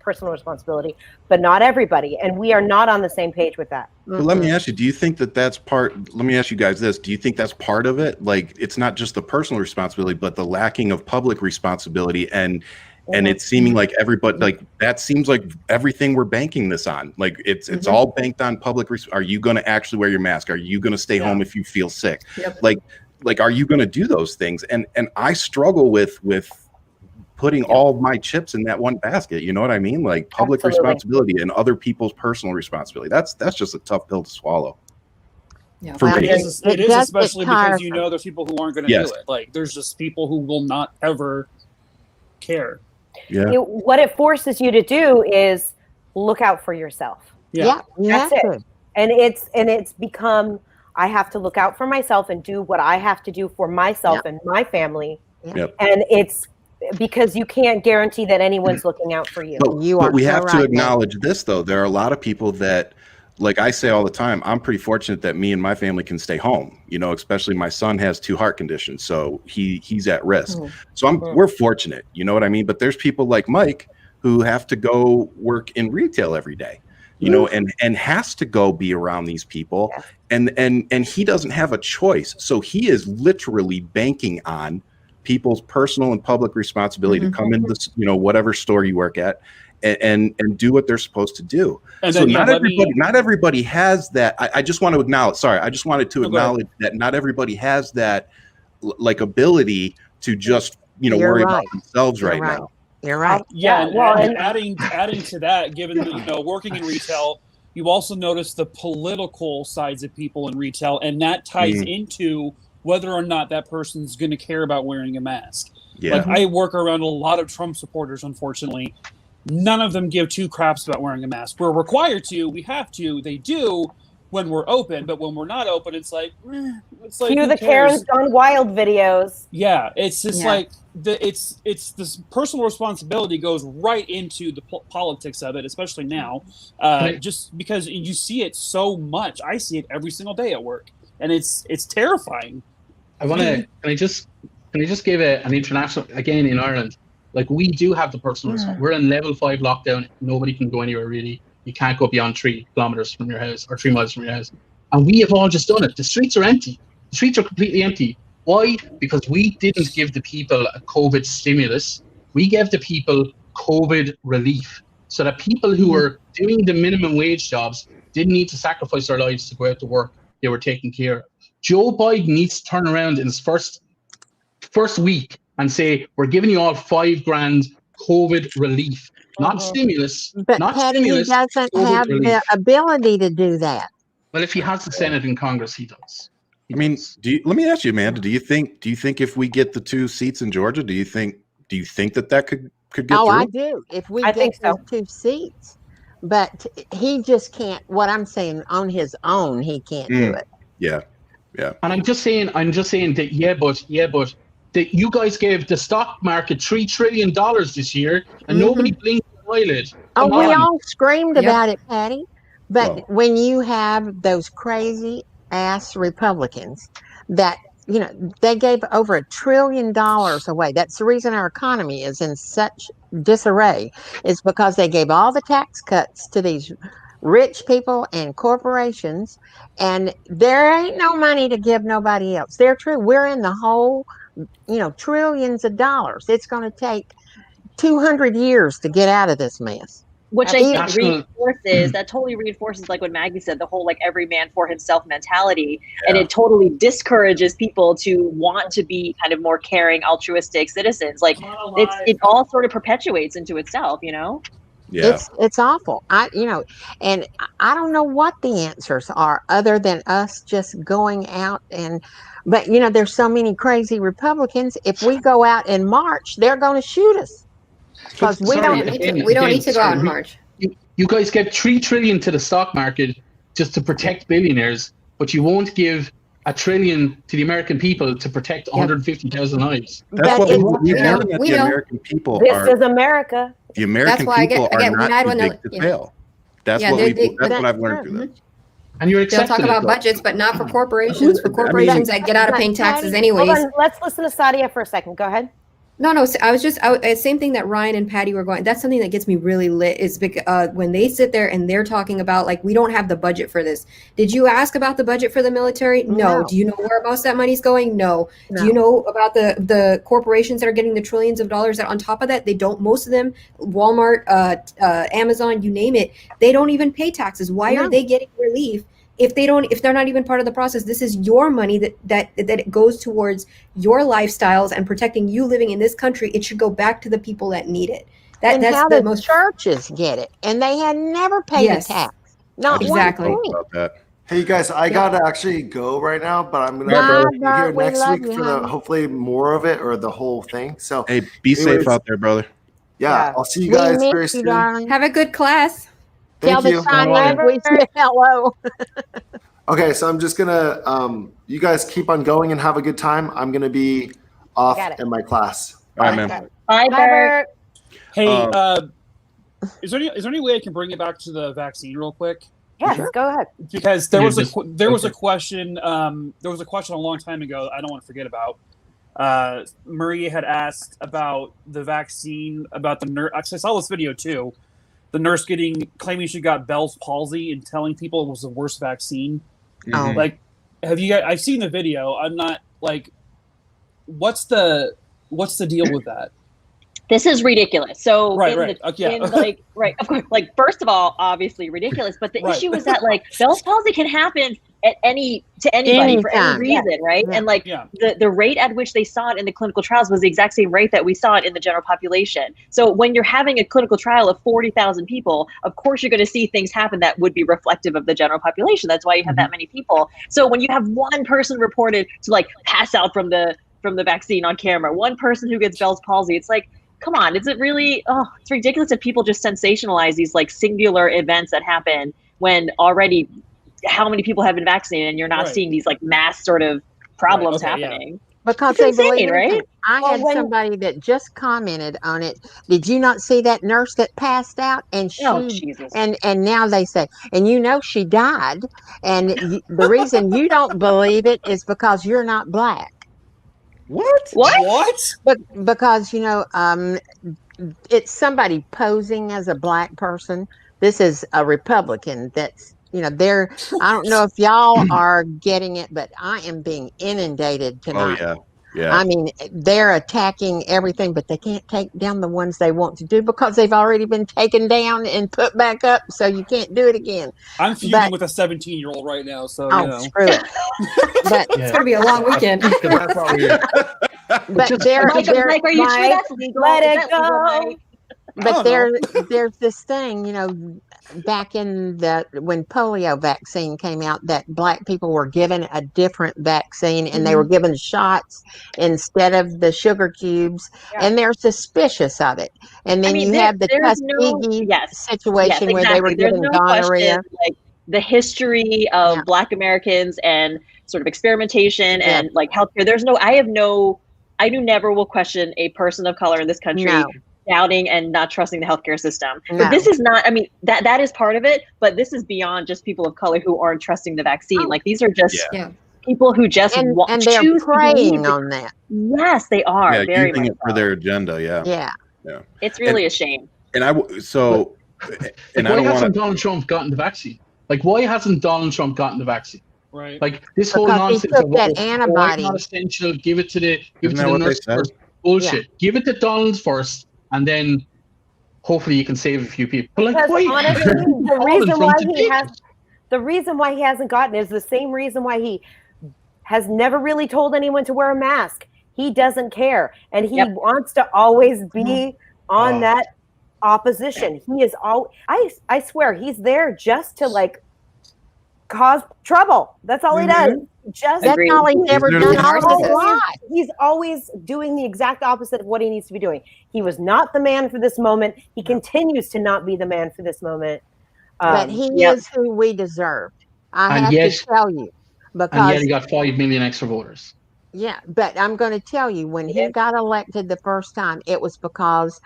personal responsibility, but not everybody. And we are not on the same page with that. But let me ask you, do you think that that's part, let me ask you guys this, do you think that's part of it? Like, it's not just the personal responsibility, but the lacking of public responsibility and it's seeming like everybody, like that seems like everything we're banking this on. Like it's all banked on public. Are you going to actually wear your mask? Are you going to stay home if you feel sick? Like, are you going to do those things? And I struggle with putting all of my chips in that one basket. You know what I mean? Like public responsibility and other people's personal responsibility. That's just a tough pill to swallow. Yeah, for me. It is especially because you know there's people who aren't going to do it. Like there's just people who will not ever care. Yeah. What it forces you to do is look out for yourself. That's it. And it's become, I have to look out for myself and do what I have to do for myself and my family. And it's because you can't guarantee that anyone's looking out for you. But we have to acknowledge this, though. There are a lot of people that, like I say all the time, I'm pretty fortunate that me and my family can stay home. You know, especially my son has 2 heart conditions, so he's at risk. So we're fortunate. You know what I mean? But there's people like Mike who have to go work in retail every day. You know, and has to go be around these people, and he doesn't have a choice. So he is literally banking on people's personal and public responsibility to come into this, you know, whatever store you work at, and do what they're supposed to do. And so not everybody has that. I just want to acknowledge. Sorry, I just wanted to acknowledge that not everybody has that like ability to just worry about themselves right now. You're right. Yeah, and adding to that, given that, working in retail, you also notice the political sides of people in retail, and that ties into whether or not that person's going to care about wearing a mask. Yeah. Like I work around a lot of Trump supporters, unfortunately. None of them give 2 craps about wearing a mask. We're required to. We have to. They do when we're open, but when we're not open, it's like cue the Karen's Gone Wild videos. Yeah, it's just like it's this personal responsibility goes right into the politics of it, especially now, just because you see it so much. I see it every single day at work, and it's terrifying. I want to. Can I just give an international again in Ireland? Like we do have the personal response. We're in level 5 lockdown. Nobody can go anywhere really. You can't go beyond 3 kilometers from your house or 3 miles from your house. And we have all just done it. The streets are empty. The streets are completely empty. Why? Because we didn't give the people a COVID stimulus. We gave the people COVID relief. So that people who were doing the minimum wage jobs didn't need to sacrifice their lives to go out to work. They were taken care of. Joe Biden needs to turn around in his first week and say, we're giving you all $5,000 COVID relief. Not stimulus. But not Paddy, stimulus, he doesn't have the ability to do that. Well, if he has the Senate and Congress, he does. I mean, let me ask you, Amanda, do you think if we get the 2 seats in Georgia, do you think that could get through? I do. If we get those 2 seats. But he just can't, what I'm saying, on his own, he can't do it. Yeah. And I'm just saying that but that you guys gave the stock market $3 trillion this year, and nobody blinked an eyelid. We all screamed about it, Paddy. But when you have those crazy ass Republicans that, they gave over $1 trillion away. That's the reason our economy is in such disarray, is because they gave all the tax cuts to these rich people and corporations, and there ain't no money to give nobody else. They're true. We're in the hole, trillions of dollars. It's going to take 200 years to get out of this mess. Which I think that totally reinforces like what Maggie said, the whole like every man for himself mentality. And it totally discourages people to want to be kind of more caring, altruistic citizens. Like it all sort of perpetuates into itself, Yeah. It's awful. And I don't know what the answers are other than us just going out but there's so many crazy Republicans. If we go out in March, they're going to shoot us. Because we don't need to go out in March. You guys give $3 trillion to the stock market just to protect billionaires, but you won't give $1 trillion to the American people to protect 150,000 lives. That's what we've learned, that the American people This are. is America. The American people are not too big to fail. That's what I've learned through this. And you're They'll talk about budgets, but not for corporations. For corporations that get out of paying taxes anyways. Hold on, let's listen to Saadia for a second. Go ahead. No, same thing that Ryan and Paddy were going. That's something that gets me really lit is because when they sit there and they're talking about like, we don't have the budget for this. Did you ask about the budget for the military? No. Do you know where most of that money's going? No. Do you know about the corporations that are getting the trillions of dollars that on top of that, they don't, most of them, Walmart, Amazon, you name it, they don't even pay taxes. Why are they getting relief? If they're not even part of the process? This is your money that it goes towards your lifestyles and protecting you living in this country. It should go back to the people that need it. That's how the most churches get it, and they had never paid a tax. Not exactly. One point. Hey, you guys, I gotta actually go right now, but I'm gonna be here next week for hopefully more of it or the whole thing. So hey, be safe out there, brother. Yeah, I'll see you guys very soon. Have a good class. Thank you. We say hello. Okay, so I'm just gonna you guys keep on going and have a good time. I'm gonna be off in my class. All right, man. Bye, Bert. Hey, is there any way I can bring it back to the vaccine real quick? Yes, go ahead. Because there was a question a long time ago I don't want to forget about. Maria had asked about the vaccine, about the nurse. Actually, I saw this video too. The nurse claiming she got Bell's palsy and telling people it was the worst vaccine. Oh. Like, have you guys? I've seen the video. I'm not like, what's the deal with that? This is ridiculous. So right. Of course, like, first of all, obviously ridiculous. But the issue is that like Bell's palsy can happen to anybody for any reason, right? Yeah. And like the rate at which they saw it in the clinical trials was the exact same rate that we saw it in the general population. So when you're having a clinical trial of 40,000 people, of course you're going to see things happen that would be reflective of the general population. That's why you have that many people. So when you have one person reported to like pass out from the vaccine on camera, one person who gets Bell's palsy, it's like, come on, is it really? Oh, it's ridiculous that people just sensationalize these like singular events that happen when already how many people have been vaccinated and you're not seeing these like mass sort of problems happening. Because it's they insane, believe right? I had somebody that just commented on it. Did you not see that nurse that passed out? And she and now they say, and you know she died. And the reason you don't believe it is because you're not black. What? But because it's somebody posing as a black person. This is a Republican that's I don't know if y'all are getting it, but I am being inundated tonight. Oh yeah. I mean, they're attacking everything, but they can't take down the ones they want to do because they've already been taken down and put back up, so you can't do it again. I'm feuding with a 17-year-old right now, so screw it. But it's gonna be a long weekend. But Mike, are you sure that's legal? Let it go. But there's this thing, back in when polio vaccine came out, that black people were given a different vaccine and they were given shots instead of the sugar cubes, and they're suspicious of it. And then you have the Tuskegee situation where they were given gonorrhea. Like the history of Black Americans and sort of experimentation and like healthcare. I never will question a person of color in this country. No. Doubting and not trusting the healthcare system. No. But this is not, I mean, that is part of it, but this is beyond just people of color who aren't trusting the vaccine. Like these are just people who just want and they're preying on that. Yes, they are. Yeah, very using much it for their agenda. Yeah. It's really a shame. Why hasn't Donald Trump gotten the vaccine? Like, why hasn't Donald Trump gotten the vaccine? Right. Like this whole nonsense of that antibody. Not essential. Give it to the nurse first. Bullshit. Yeah. Give it to Donald first, and then hopefully you can save a few people. But like, honestly, the reason why he hasn't gotten is the same reason why he has never really told anyone to wear a mask. He doesn't care, and he wants to always be on that opposition. He is I swear he's there just to like cause trouble. That's all he does. That's all he's ever done. He's always doing the exact opposite of what he needs to be doing. He was not the man for this moment. He continues to not be the man for this moment. But he is who we deserved. I have to tell you. And yet because he got 5 million extra voters. yeah, but I'm going to tell you, when he got elected the first time, it was because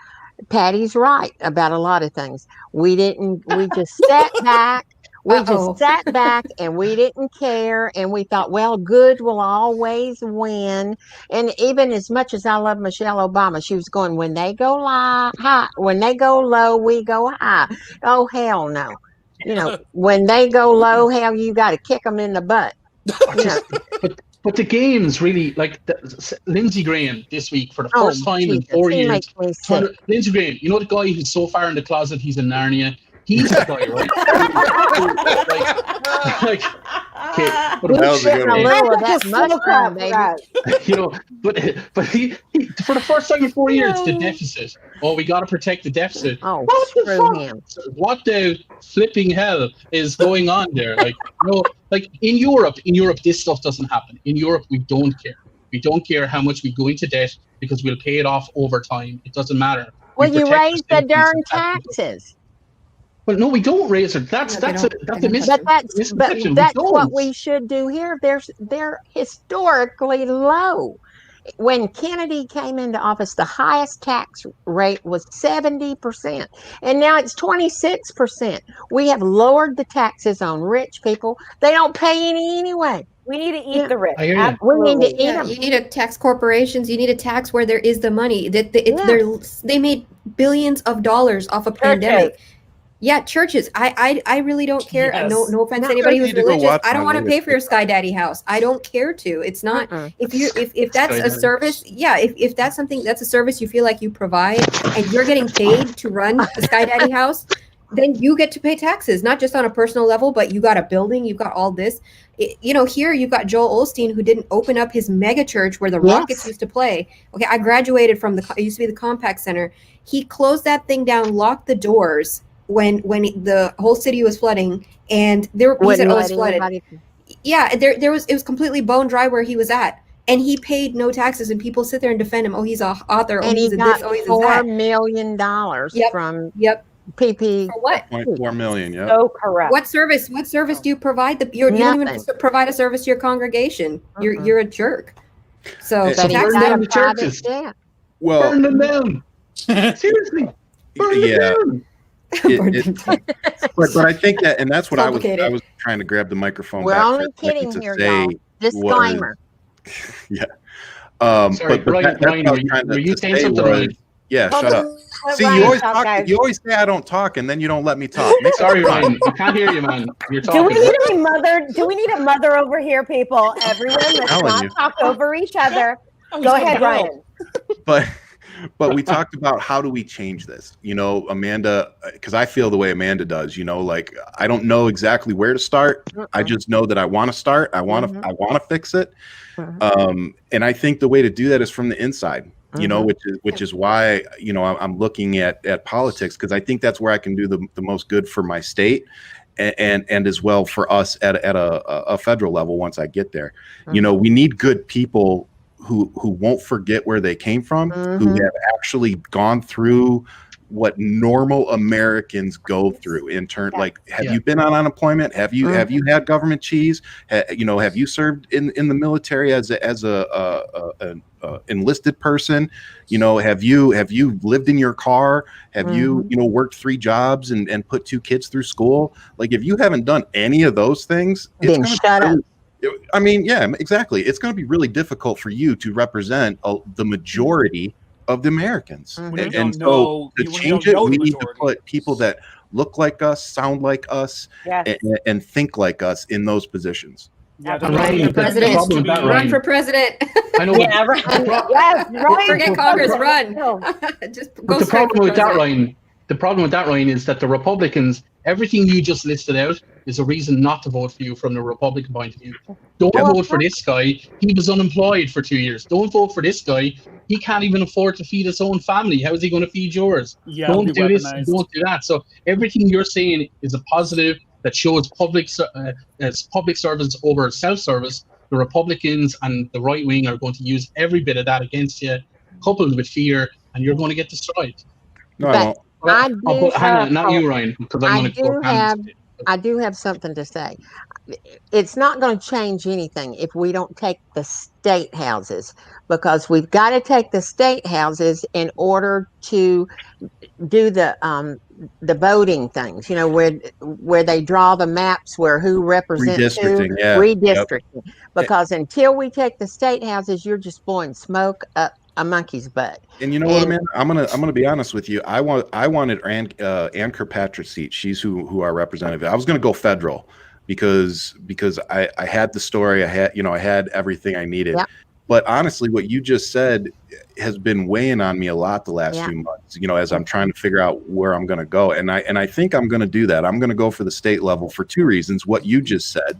Patty's right about a lot of things. We just sat back. We just sat back and we didn't care. And we thought, well, good will always win. And even as much as I love Michelle Obama, she was going, when they go high, when they go low, we go high. Oh, hell no. You know, when they go low, hell, you got to kick them in the butt. You know. But the games really, like Lindsey Graham this week for the first time in 4 years. Lindsey Graham, you know the guy who's so far in the closet he's in Narnia. He's the guy, right? But that was a good one. You know, but he for the first time in 4 years, the deficit. Oh, we got to protect the deficit. Oh, screw him! What the flipping hell is going on there? Like, you know, like in Europe, this stuff doesn't happen. In Europe, we don't care. We don't care how much we go into debt because we'll pay it off over time. It doesn't matter. Well, you raise the darn taxes. Well, no, we don't raise it. That's what we should do here. They're historically low. When Kennedy came into office, the highest tax rate was 70%, and now it's 26%. We have lowered the taxes on rich people. They don't pay any anyway. We need to eat the rich. We need to eat them. You need to tax corporations. You need to tax where there is the money. They made billions of dollars off a pandemic. Yeah, churches. I really don't care. Yes. No offense to anybody who's religious. I don't want to pay for your Sky Daddy house. I don't care to. It's not if that's a service. Yeah, if that's something that's a service you feel like you provide and you're getting paid to run the Sky Daddy house, then you get to pay taxes, not just on a personal level, but you got a building, you've got all this. Here you've got Joel Osteen, who didn't open up his mega church where the Rockets used to play. Okay, I graduated from it used to be the Compaq Center. He closed that thing down, locked the doors when the whole city was flooding, and he said, "Oh, it's flooded." Yeah, it was completely bone dry where he was at, and he paid no taxes. And people sit there and defend him. Oh, he's an author. And he's he got $4 million from PP. For what? 0.4 million. Yeah. So correct. What service do you provide? You don't even provide a service to your congregation. You're a jerk. So burn down the churches. Well, burn them down. Seriously, burn them down. But I think that, and that's what I was trying to grab the microphone. We're only kidding here, y'all. Disclaimer. Yeah. Sorry, Brian, were you saying something right? Yeah, shut up. See, you always say I don't talk, and then you don't let me talk. Sorry, Ryan. I can't hear you, man. You're talking. Do we need a mother over here, people? Everyone, let's not talk over each other. Go ahead, Ryan. But we talked about how do we change this? Amanda, because I feel the way Amanda does. Like I don't know exactly where to start. I just know that I want to start. I want to fix it. And I think the way to do that is from the inside. Which is why I'm looking at politics, because I think that's where I can do the most good for my state, and as well for us at a federal level once I get there. We need good people who won't forget where they came from, who have actually gone through what normal Americans go through in turn. Like, have you been on unemployment? Have you had government cheese? Have you served in the military as a enlisted person? Have you lived in your car? Have you worked 3 jobs and put 2 kids through school? Like, if you haven't done any of those things, then shut up. I mean, yeah, exactly. It's going to be really difficult for you to represent the majority of the Americans. And so to change it, we need to put people that look like us, sound like us, and think like us in those positions. Run for president. I know. Yeah, right. Yes, right. Forget Congress. Run. Just go. The problem with that, Ryan. The problem with that, Ryan, is that the Republicans, everything you just listed out is a reason not to vote for you from the Republican point of view. Don't vote for this guy. He was unemployed for 2 years. Don't vote for this guy. He can't even afford to feed his own family. How is he going to feed yours? Yeah, don't do this. Don't do that. So everything you're saying is a positive that shows public service over self-service. The Republicans and the right wing are going to use every bit of that against you, coupled with fear, and you're going to get destroyed. No, I won't. Hang on, not you, Ryan, because I'm going to go I do have something to say. It's not going to change anything if we don't take the state houses, because we've got to take the state houses in order to do the voting things, where they draw the maps where who represents who, redistricting. Because until we take the state houses, you're just blowing smoke up a monkey's butt. And you know what, man? I'm gonna be honest with you. I wanted Ann Kirkpatrick's seat. She's who our representative. I was gonna go federal because I had the story. I had everything I needed. Yep. But honestly, what you just said has been weighing on me a lot the last few months, as I'm trying to figure out where I'm going to go. And I think I'm going to do that. I'm going to go for the state level for two reasons, what you just said.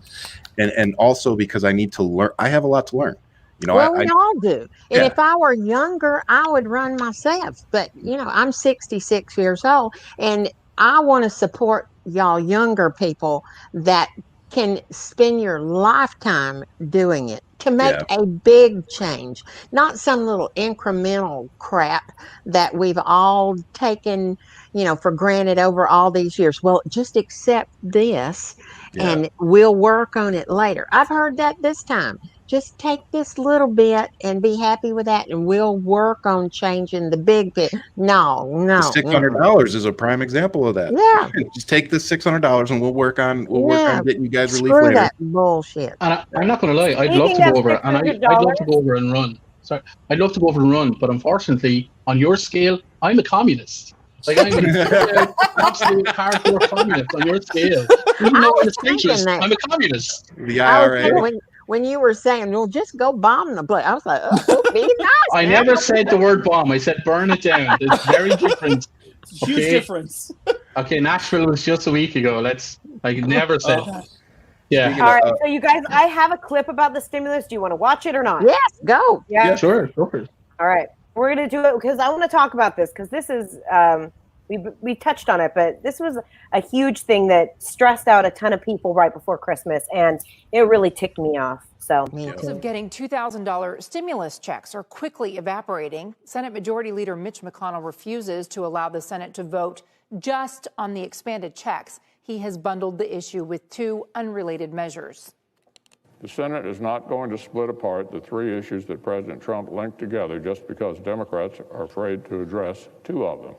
And also because I need to learn. I have a lot to learn. Well, we all do. And if I were younger, I would run myself. But, I'm 66 years old, and I want to support y'all younger people that can spend your lifetime doing it to make a big change, not some little incremental crap that we've all taken, for granted over all these years. Well, just accept this and we'll work on it later. I've heard that this time. Just take this little bit and be happy with that, and we'll work on changing the big bit. No. The $600 is a prime example of that. Yeah. Just take the $600 and we'll work on getting you guys relief Screw later. that bullshit. And I'm not going to lie, I'd love to go over, and I'd love to go over and run. Sorry, I'd love to go over and run, but unfortunately, on your scale, I'm a communist. Like, I'm an absolute hardcore communist on your scale. Even though I'm a centrist, I'm a communist. The IRA. When you were saying, well, just go bomb the place, I was like, oh, be nice. I never said the word bomb. I said burn it down. It's very different. Huge difference. Okay, Nashville was just a week ago. I never said. Yeah. All right. So you guys, I have a clip about the stimulus. Do you want to watch it or not? Yes, go. Yeah, sure. Go for it. All right. We're going to do it because I want to talk about this, because this is, we touched on it, but this was a huge thing that stressed out a ton of people right before Christmas, and it really ticked me off. So, of getting $2,000 stimulus checks are quickly evaporating. Senate Majority Leader Mitch McConnell refuses to allow the Senate to vote just on the expanded checks. He has bundled the issue with two unrelated measures. The Senate is not going to split apart the three issues that President Trump linked together just because Democrats are afraid to address two of them.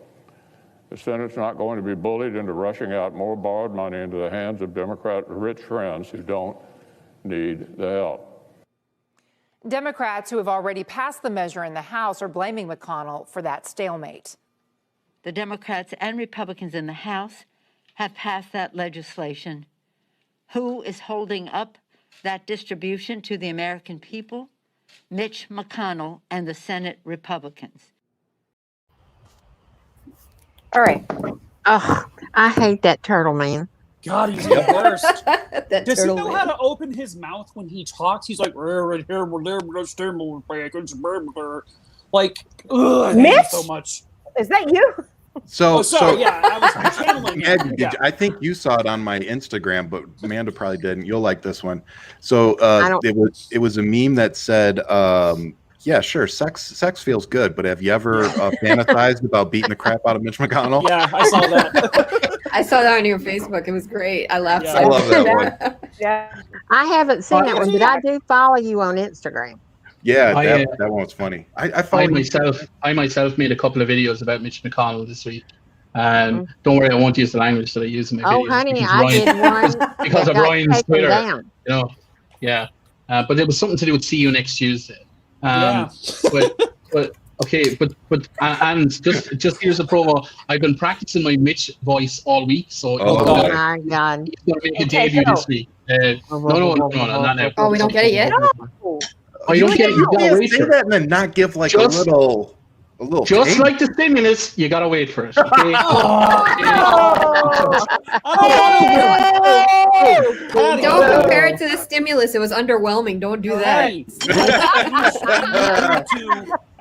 The Senate's not going to be bullied into rushing out more borrowed money into the hands of Democrat rich friends who don't need the help. Democrats who have already passed the measure in the House are blaming McConnell for that stalemate. The Democrats and Republicans in the House have passed that legislation. Who is holding up that distribution to the American people? Mitch McConnell and the Senate Republicans. All right. Oh, I hate that turtle man. God, he's the worst. Does he know how to open his mouth when he talks? He's like, right here, like, ugh, I hate him so much. Is that you? So yeah, I was channeling it. I think you saw it on my Instagram, but Amanda probably didn't. You'll like this one. So it was a meme that said, yeah, sure, sex feels good, but have you ever fantasized about beating the crap out of Mitch McConnell? Yeah, I saw that. I saw that on your Facebook. It was great. I laughed. I love that one. Yeah, I haven't seen that one, but I do follow you on Instagram. Yeah, that one was funny. I myself made a couple of videos about Mitch McConnell this week. Don't worry, I won't use the language that I use in my videos. Oh, honey, I did one because of Ryan's Twitter. Yeah. But it was something to do with see you next Tuesday. But okay, but just here's a promo. I've been practicing my Mitch voice all week, so my God, he's gonna make a debut this week. No, not now. Oh, we don't get it yet. Oh, you don't get it. You gotta wait say for that and then not give like a little. Just tape. like the stimulus, you gotta wait for it. Okay? Don't compare it to the stimulus. It was underwhelming. Don't do that.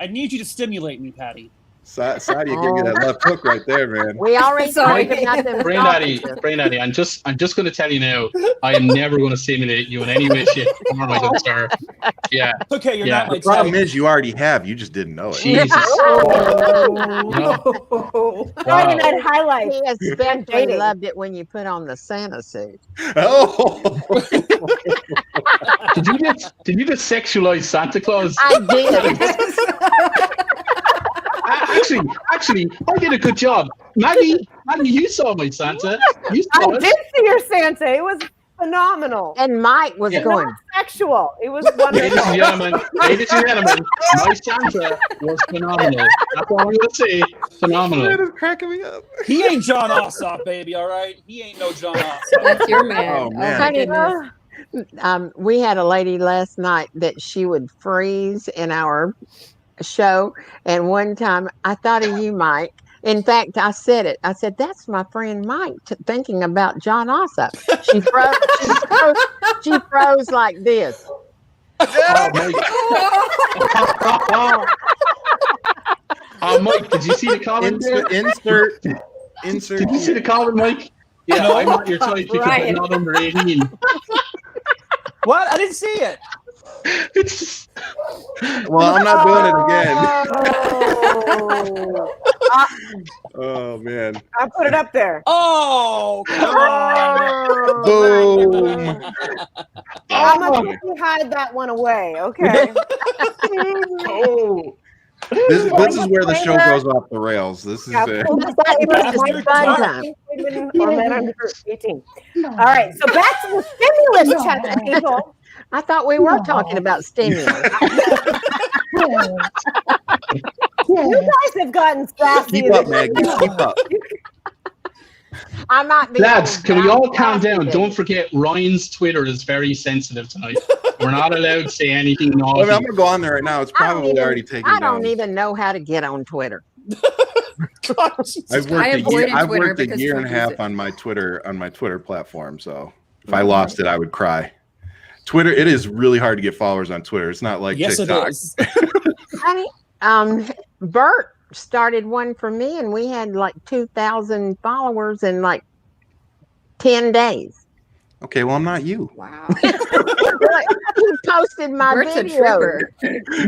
I need you to stimulate me, Paddy. Saadia gave you that left hook right there, man. We already talked about them. BrainDaddy, I'm just going to tell you now. I am never going to simulate you in any way, shape, or form, my good sir. Yeah. Okay, you're not my The problem is you already have. You just didn't know it. Jesus. Friday night highlights. He especially loved it when you put on the Santa suit. Oh. Did you just sexualize Santa Claus? I did. Actually, I did a good job. Maggie, you saw my Santa. You saw I did see your Santa. It was phenomenal. And Mike was going. Not sexual. It was wonderful. Ladies and gentlemen, my Santa was phenomenal. That's all I'm going to say. Phenomenal. That is cracking me up. He ain't John Ossoff, baby, all right? He ain't no John Ossoff. That's your man. Oh, man. Honey, we had a lady last night that she would freeze in our show, and one time I thought of you, Mike. In fact, I said it. I said, "That's my friend Mike thinking about John Ossoff." She froze like this. Mike, did you see the comment? Insert. Did you see the comment, Mike? Yeah, no. I'm not your type because I'm not under 18. What? I didn't see it. It's Well, I'm not doing it again. Oh man. I put it up there. Oh, come on. Boom. I'm going to hide that one away, okay? This is where the show goes off the rails. This is it. All right, so back to the stimulus check, people. I thought we were talking about stimulus. You guys have gotten sassy. Keep up, Maggie. Keep up. I'm not. Lads, can we all calm down? Don't forget, Ryan's Twitter is very sensitive tonight. We're not allowed to say anything naughty. I'm gonna go on there right now. It's probably already taken down. I don't even know how to get on Twitter. I've worked a year and a half on my Twitter platform. So if I lost it, I would cry. Twitter, it is really hard to get followers on Twitter. It's not like TikTok. It is. Honey, Bert started one for me, and we had like 2,000 followers in like 10 days. Okay, well, I'm not you. Wow. He posted my Bert's video.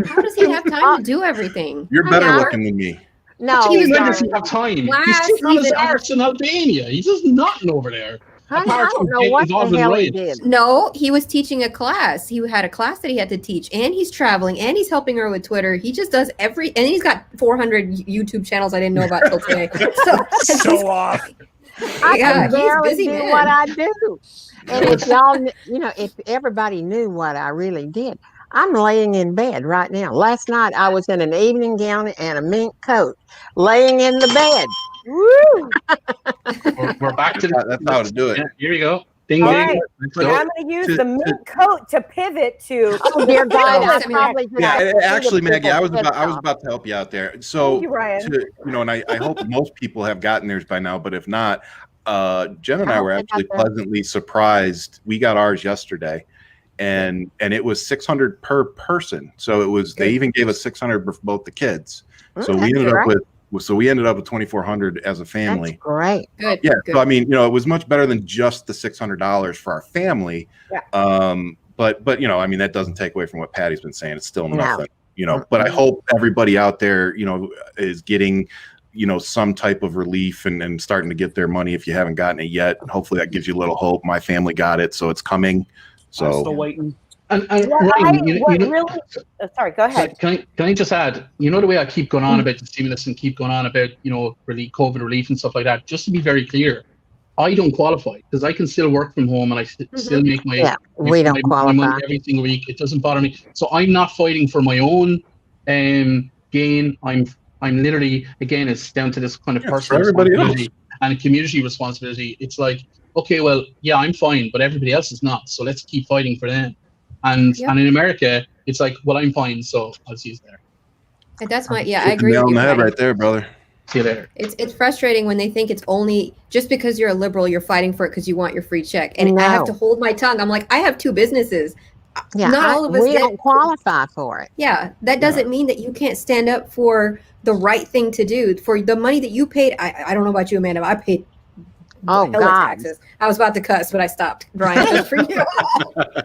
How does he have time to do everything? You're better looking than me. No, when does he have time? He's sitting on his arse in Albania. He's just nothing over there. Honey, I don't know what the hell he did. No, he was teaching a class. He had a class that he had to teach, and he's traveling, and he's helping her with Twitter. He just does and he's got 400 YouTube channels I didn't know about till today. So off. I can barely do what I do. And if y'all, if everybody knew what I really did, I'm laying in bed right now. Last night I was in an evening gown and a mink coat, laying in the bed. Woo! We're back to that. That's how to do it. Yeah, here we go. Ding, All ding. right. So I'm going to use the mink coat to pivot to. Oh dear God! Actually, Maggie, I was about to help you out there. So, thank you, Ryan. And I hope most people have gotten theirs by now. But if not, Jen and I were actually pleasantly surprised. We got ours yesterday, and it was $600 per person. So it was. They even gave us $600 for both the kids. So we ended up with. So we ended up with $2,400 as a family. That's great. Good. Yeah. Good. So I mean, it was much better than just the $600 for our family. Yeah. But I mean, that doesn't take away from what Paddy's been saying. It's still nothing. But I hope everybody out there, is getting, some type of relief and starting to get their money if you haven't gotten it yet. And hopefully that gives you a little hope. My family got it, so it's coming. So I'm still waiting. And Ryan, sorry, go ahead. Can I just add, the way I keep going on about the stimulus and keep going on about, COVID relief and stuff like that, just to be very clear, I don't qualify because I can still work from home and I still make my we don't qualify money every single week. It doesn't bother me. So I'm not fighting for my own gain. I'm literally, again, it's down to this kind of personal responsibility and community responsibility. It's like, okay, well, yeah, I'm fine, but everybody else is not. So let's keep fighting for them. And in America, it's like, well, I'm fine, so I'll see you there. And that's I agree. Nail on the head right there, brother. See you later. It's frustrating when they think it's only just because you're a liberal, you're fighting for it because you want your free check. And I have to hold my tongue. I'm like, I have 2 businesses. Yeah, not all of us we don't qualify for it. Yeah, that doesn't mean that you can't stand up for the right thing to do for the money that you paid. I don't know about you, Amanda, but I paid hella taxes. I was about to cuss, but I stopped. Brian, good for you.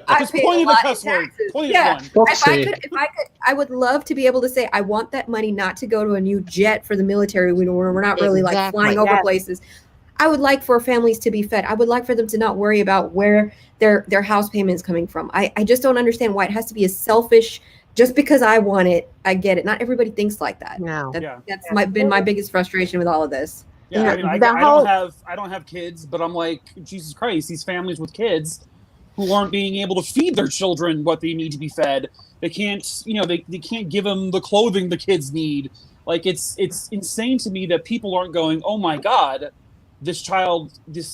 I paid a lot of taxes. Yeah. If I could, I would love to be able to say, I want that money not to go to a new jet for the military. We're not really like flying over places. I would like for families to be fed. I would like for them to not worry about where their house payment is coming from. I just don't understand why it has to be a selfish. Just because I want it, I get it. Not everybody thinks like that. No, that's been my biggest frustration with all of this. Yeah, I mean, I don't have kids, but I'm like, Jesus Christ, these families with kids who aren't being able to feed their children what they need to be fed. They can't, they can't give them the clothing the kids need. Like, it's insane to me that people aren't going, oh my God, this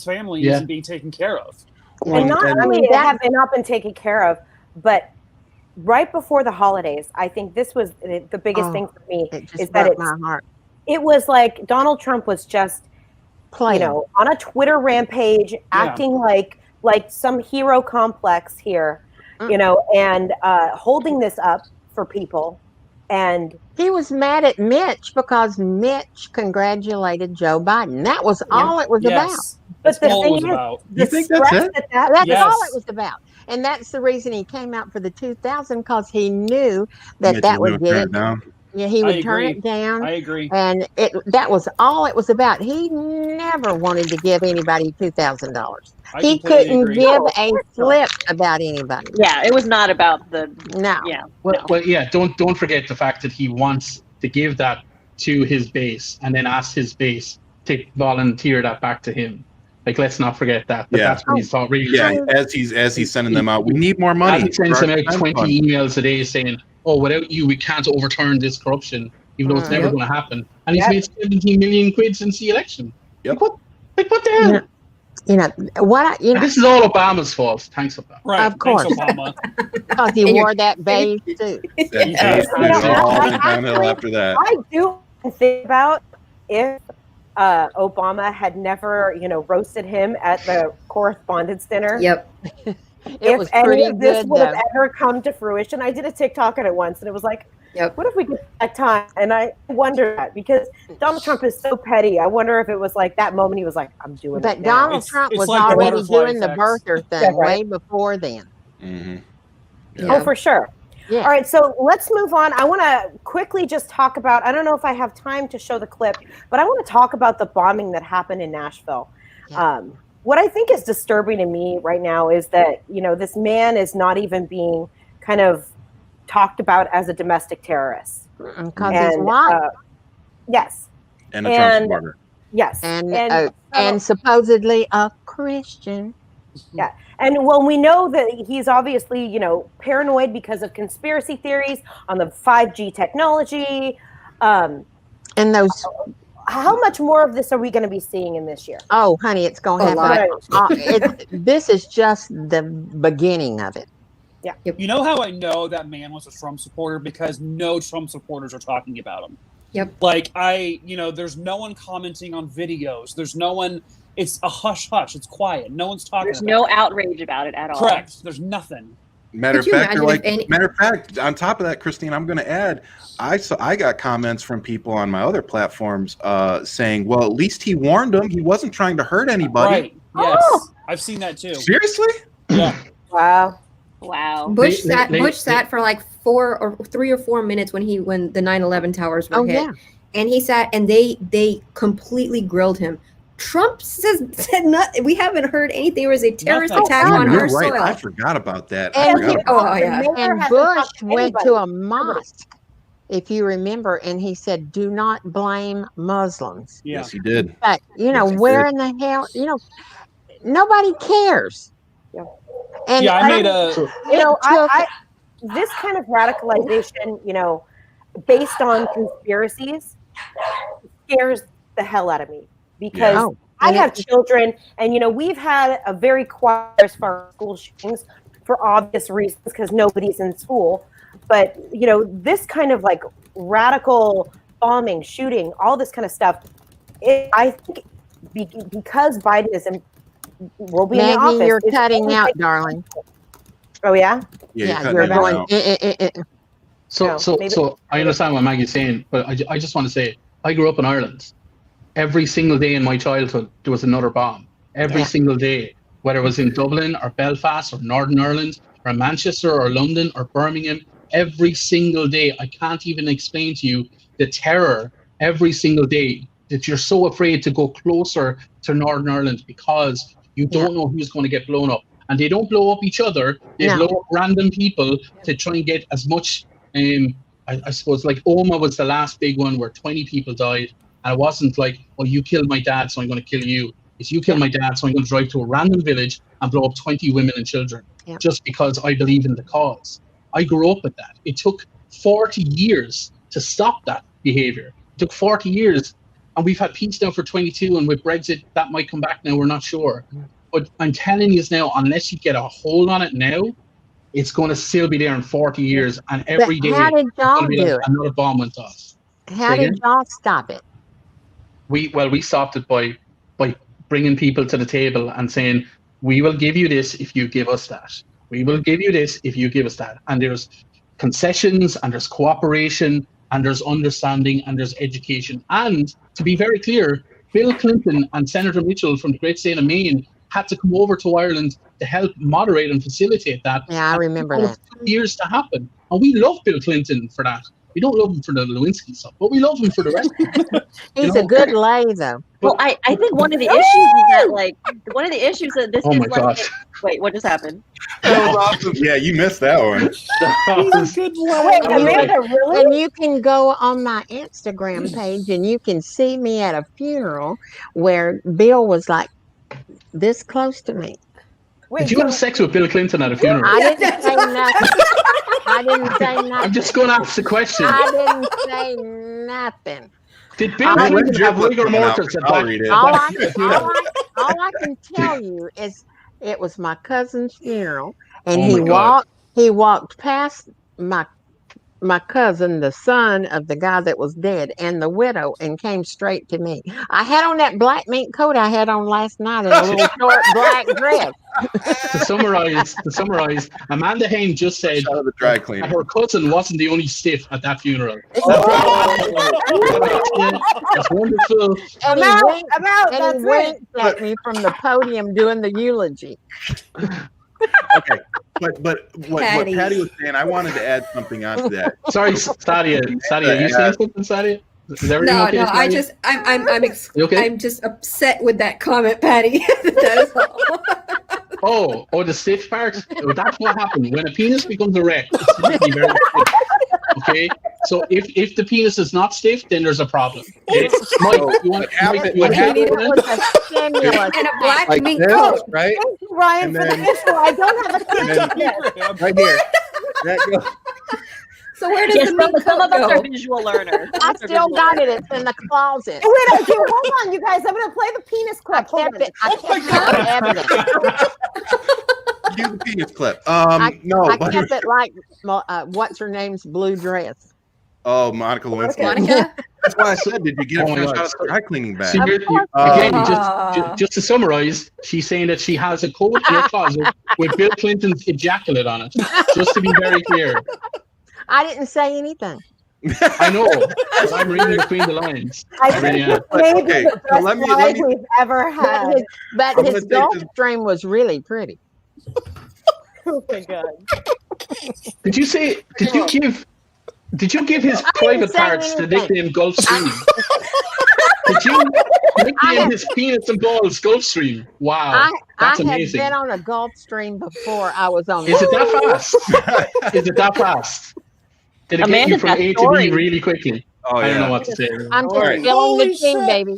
family isn't being taken care of. And not only have they not been taken care of, but right before the holidays, I think this was the biggest thing for me, is that my heart. It was like Donald Trump was just, on a Twitter rampage, acting like some hero complex here, and holding this up for people. And he was mad at Mitch because Mitch congratulated Joe Biden. That was all it was about. But the thing is, you think that's it? That's all it was about. And that's the reason he came out for the 2000, because he knew that would get it down. Yeah, he would turn it down. I agree. And that was all it was about. He never wanted to give anybody $2,000. He couldn't give a flip about anybody. Yeah, it was not about the Yeah. Well, yeah. Don't forget the fact that he wants to give that to his base and then ask his base to volunteer that back to him. Like, let's not forget that. But that's what he's thought really. Yeah, as he's sending them out, we need more money. He sends them out 20 emails a day saying, "Oh, without you, we can't overturn this corruption, even though it's never going to happen." And he's made 17 million quid since the election. Yep. What the hell? This is all Obama's fault. Thanks, Obama. Right. Of course. Thanks, Obama. Because he wore that beige suit. It's all went downhill after that. I do think about if Obama had never, roasted him at the correspondence dinner. Yep. It was any pretty of this good, would have though. ever come to fruition. I did a TikTok on it once, and it was like, what if we get that time? And I wonder that, because Donald Trump is so petty. I wonder if it was like that moment he was like, I'm doing it. But now. Donald Trump was like already doing the birther thing way before then. Mm-hmm. Oh, for sure. Yeah. All right, so let's move on. I want to quickly just talk about, I don't know if I have time to show the clip, but I want to talk about the bombing that happened in Nashville. Yeah. What I think is disturbing to me right now is that, this man is not even being kind of talked about as a domestic terrorist. Because he's white. Yes. And a Trump supporter. Yes. And supposedly a Christian. Yeah. And well, we know that he's obviously, paranoid because of conspiracy theories on the 5G technology. And those. How much more of this are we going to be seeing in this year? Oh, honey, it's going to happen. This is just the beginning of it. Yeah. You know how I know that man was a Trump supporter? Because no Trump supporters are talking about him. Yep. Like, there's no one commenting on videos. There's no one. It's a hush hush. It's quiet. No one's talking. There's no outrage about it at all. Correct. There's nothing. Matter of fact, on top of that, Christine, I'm going to add, I got comments from people on my other platforms saying, well, at least he warned them. He wasn't trying to hurt anybody. Right. Yes. I've seen that too. Seriously? Yeah. Wow. Bush sat for like 3 or 4 minutes when the 9/11 towers were hit. Yeah. And he sat and they completely grilled him. Trump said nothing. We haven't heard anything. There was a terrorist attack on our soil. I forgot about that. And Bush went to a mosque, if you remember, and he said, "Do not blame Muslims." Yes, he did. But where in the hell? Nobody cares. Yeah. And I made a. This kind of radicalization, based on conspiracies, scares the hell out of me. Because I have children, and we've had a very quiet as far as school shootings for obvious reasons, because nobody's in school. But this kind of like radical bombing, shooting, all this kind of stuff, I think because Biden will be in the office. You're cutting out, darling. Oh yeah. Yeah, you're going. So I understand what Maggie's saying, but I just want to say, I grew up in Ireland. Every single day in my childhood, there was another bomb. Every single day, whether it was in Dublin or Belfast or Northern Ireland or Manchester or London or Birmingham, every single day. I can't even explain to you the terror every single day that you're so afraid to go closer to Northern Ireland because you don't know who's going to get blown up. And they don't blow up each other. They blow up random people to try and get as much. I suppose like Oma was the last big one where 20 people died. And it wasn't like, oh, you killed my dad, so I'm going to kill you. It's you killed my dad, so I'm going to drive to a random village and blow up 20 women and children just because I believe in the cause. I grew up with that. It took 40 years to stop that behavior. It took 40 years. And we've had peace now for 22. And with Brexit, that might come back now. We're not sure. But I'm telling you now, unless you get a hold on it now, it's going to still be there in 40 years. And every day, how did y'all do it? Another bomb went off. How did y'all stop it? We stopped it by bringing people to the table and saying, we will give you this if you give us that. We will give you this if you give us that. And there's concessions and there's cooperation and there's understanding and there's education. And to be very clear, Bill Clinton and Senator Mitchell from the great state of Maine had to come over to Ireland to help moderate and facilitate that. Yeah, I remember that. 2 years to happen. And we love Bill Clinton for that. We don't love him for the Lewinsky stuff, but we love him for the rest. He's a good lay, though. Well, I think one of the issues is that, like, one of the issues that this Oh is my like. gosh. Wait, what just happened? Yeah, you missed that one. Wait, Amanda, really? And you can go on my Instagram page and you can see me at a funeral where Bill was like this close to me. Did you have sex with Bill Clinton at a funeral? I didn't say nothing. I didn't say nothing. I'm just going to ask the question. I didn't say nothing. Did Bill Clinton have rigor mortis at that? All I can tell you is it was my cousin's funeral, and Oh he walked past my cousin, the son of the guy that was dead, and the widow, and came straight to me. I had on that black mink coat I had on last night and a little short black dress. To summarize, Amanda Henn just said the dry cleaner. her cousin wasn't the only stiff at that funeral. That's wonderful. And he winked at me from the podium doing the eulogy. Okay, but what Paddy was saying, I wanted to add something onto that. Sorry, Saadia, you saying something, Saadia? No, I'm just upset with that comment, Paddy. That is all. Oh, the stiff part? That's what happens. When a penis becomes erect, it's usually very stiff. Okay? So if the penis is not stiff, then there's a problem. Okay? Mike, you want to have it? And a black mink coat. Right? Thank you, Ryan, for the visual. I don't have a picture. Right here. That goes. So where does the mink some coat of us go? are visual learners. I still got it. It's in the closet. Wait, okay, hold on, you guys. I'm going to play the penis clip. I kept it evidence. Use the penis clip. I kept it like what's her name's blue dress. Oh, Monica Lewinsky. Monica? That's why I said, did you get it fresh out of the dry cleaning bag? So again, just to summarize, she's saying that she has a coat in her closet with Bill Clinton's ejaculate on it. Just to be very clear. I didn't say anything. I know. I'm reading between the lines. I think it's maybe the best live we've ever had. But his Gulfstream was really pretty. Oh my God. Did you give his private parts the nickname Gulfstream? Did you nickname his penis and balls Gulfstream? Wow, that's amazing. I had been on a Gulfstream before I was on. Is it that fast? Is it that fast? Did it get you from A to B really quickly? Oh, I don't know what to say. I'm just feeling the king, baby.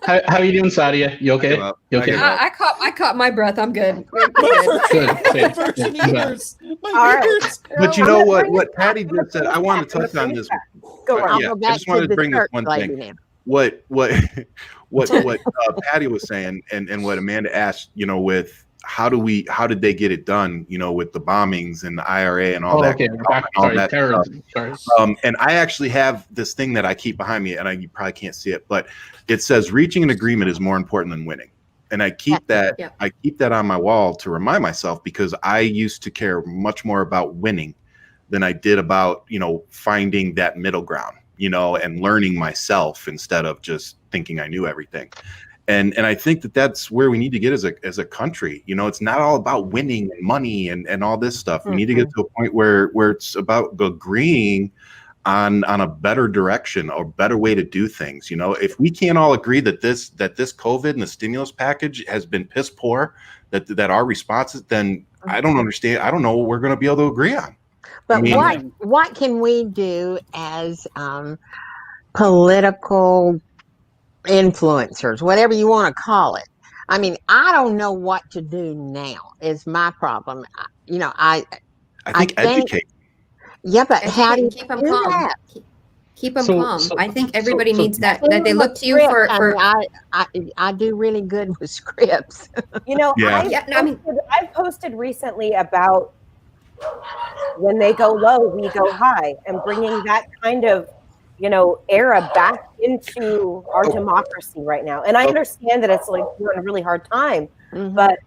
How are you doing, Saadia? You okay? You okay? I caught my breath. I'm good. Good. But you know what Paddy just said? I want to touch on this. I just wanted to bring this one thing. What Paddy was saying, and what Amanda asked, with how did they get it done, with the bombings and the IRA and all that. Okay, terrorism. And I actually have this thing that I keep behind me, and you probably can't see it, but it says reaching an agreement is more important than winning. And I keep that on my wall to remind myself, because I used to care much more about winning than I did about, finding that middle ground, and learning myself instead of just thinking I knew everything. And I think that's where we need to get as a country. It's not all about winning and money and all this stuff. We need to get to a point where it's about agreeing on a better direction or better way to do things. If we can't all agree that this COVID and the stimulus package has been piss poor, that our responses, then I don't understand. I don't know what we're going to be able to agree on. But what can we do as political influencers, whatever you want to call it? I mean, I don't know what to do now is my problem. I think educate. Yeah, but how do you keep them calm? Keep them calm. I think everybody needs that they look to you for. I do really good with scripts. I've posted recently about when they go low, we go high, and bringing that kind of era back into our democracy right now. And I understand that it's like we're in a really hard time, but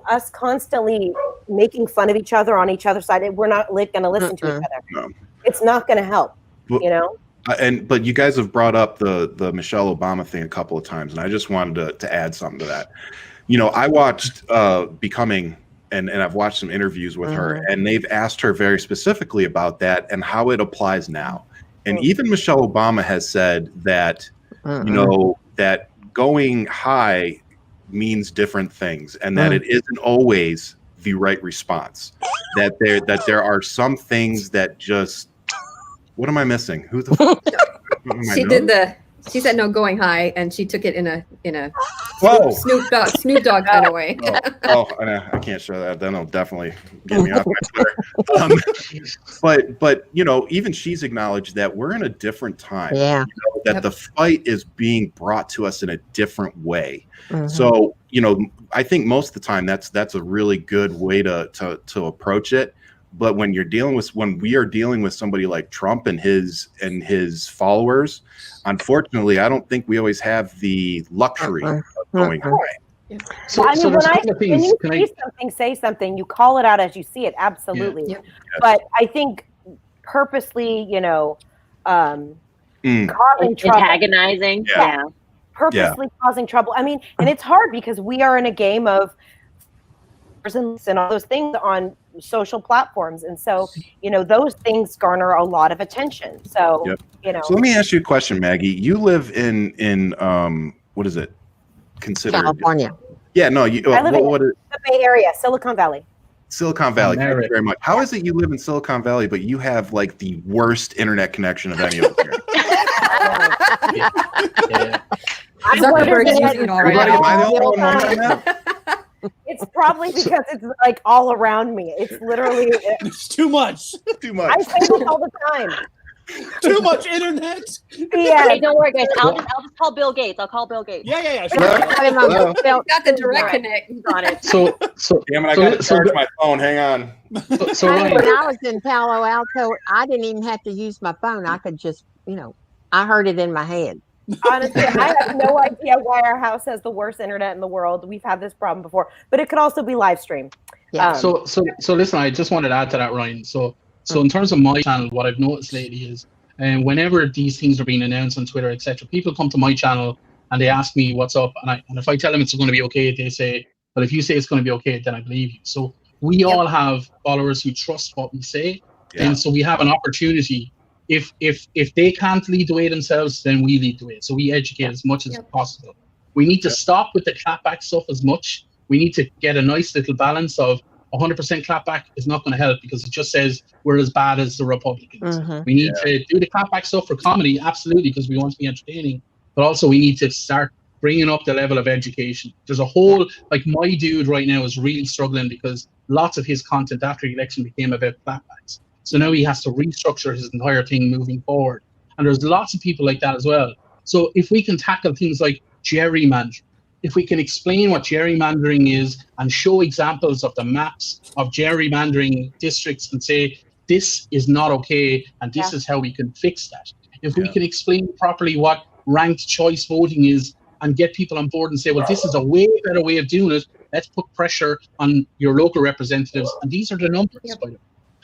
us constantly making fun of each other on each other's side, we're not going to listen to each other. No. It's not going to help, But you guys have brought up the Michelle Obama thing a couple of times, and I just wanted to add something to that. I watched Becoming, and I've watched some interviews with her, and they've asked her very specifically about that and how it applies now. And even Michelle Obama has said that, that going high means different things, and that it isn't always the right response. That there are some things that just. What am I missing? Who the? She said no going high, and she took it in a Snoop Dogg kind of way. I can't show that. Then it'll definitely get me off my Twitter. But even she's acknowledged that we're in a different time. Yeah. That the fight is being brought to us in a different way. So I think most of the time that's a really good way to approach it. But when we are dealing with somebody like Trump and his followers, unfortunately, I don't think we always have the luxury of going high. When you see something, say something. You call it out as you see it. Absolutely. Yeah. But I think purposely, causing trouble, antagonizing. Yeah. Purposely causing trouble. I mean, and it's hard because we are in a game of and all those things on social platforms, and so those things garner a lot of attention. So So let me ask you a question, Maggie. You live in what is it considered? California. Yeah, no, I live in the Bay Area, Silicon Valley. Silicon Valley. Thank you very much. How is it you live in Silicon Valley, but you have like the worst internet connection of any of us here? It's probably because it's like all around me. It's literally it's too much. I say this all the time. Too much internet. Yeah. Okay, don't worry, guys. I'll just call Bill Gates. I'll call Bill Gates. Yeah. Sure. Got the direct connect. On it. So damn it! I got to charge my phone. Hang on. When I was in Palo Alto, I didn't even have to use my phone. I could just, I heard it in my head. Honestly, I have no idea why our house has the worst internet in the world. We've had this problem before, but it could also be live stream. Yeah. So listen, I just wanted to add to that, Ryan. So in terms of my channel, what I've noticed lately is, whenever these things are being announced on Twitter, etc., people come to my channel and they ask me what's up, and if I tell them it's going to be okay, they say, "But if you say it's going to be okay, then I believe you." So we all have followers who trust what we say, and so we have an opportunity. If they can't lead the way themselves, then we lead the way. So we educate as much as possible. We need to stop with the clapback stuff as much. We need to get a nice little balance of 100% clapback is not going to help because it just says we're as bad as the Republicans. We need to do the clapback stuff for comedy, absolutely, because we want to be entertaining. But also we need to start bringing up the level of education. There's a whole, like my dude right now is really struggling because lots of his content after the election became about clapbacks. So now he has to restructure his entire thing moving forward. And there's lots of people like that as well. So if we can tackle things like gerrymandering, if we can explain what gerrymandering is and show examples of the maps of gerrymandering districts and say, this is not okay and this is how we can fix that. If we can explain properly what ranked choice voting is and get people on board and say, well, this is a way better way of doing it. Let's put pressure on your local representatives. And these are the numbers. By the way.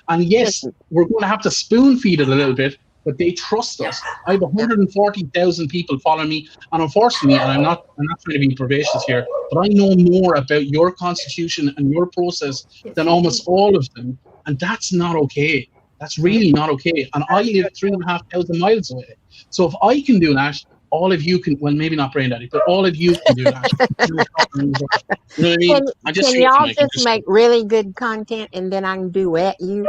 And yes, we're going to have to spoon feed it a little bit, but they trust us. I have 140,000 people following me, and unfortunately, and I'm not trying to be pervasive here, but I know more about your constitution and your process than almost all of them, and that's not okay. That's really not okay. And I live 3,500 miles away. So if I can do that, all of you can. Well, maybe not BrainDaddy, but all of you can do that. You know what I mean? Can y'all just make really good content, and then I can duet you?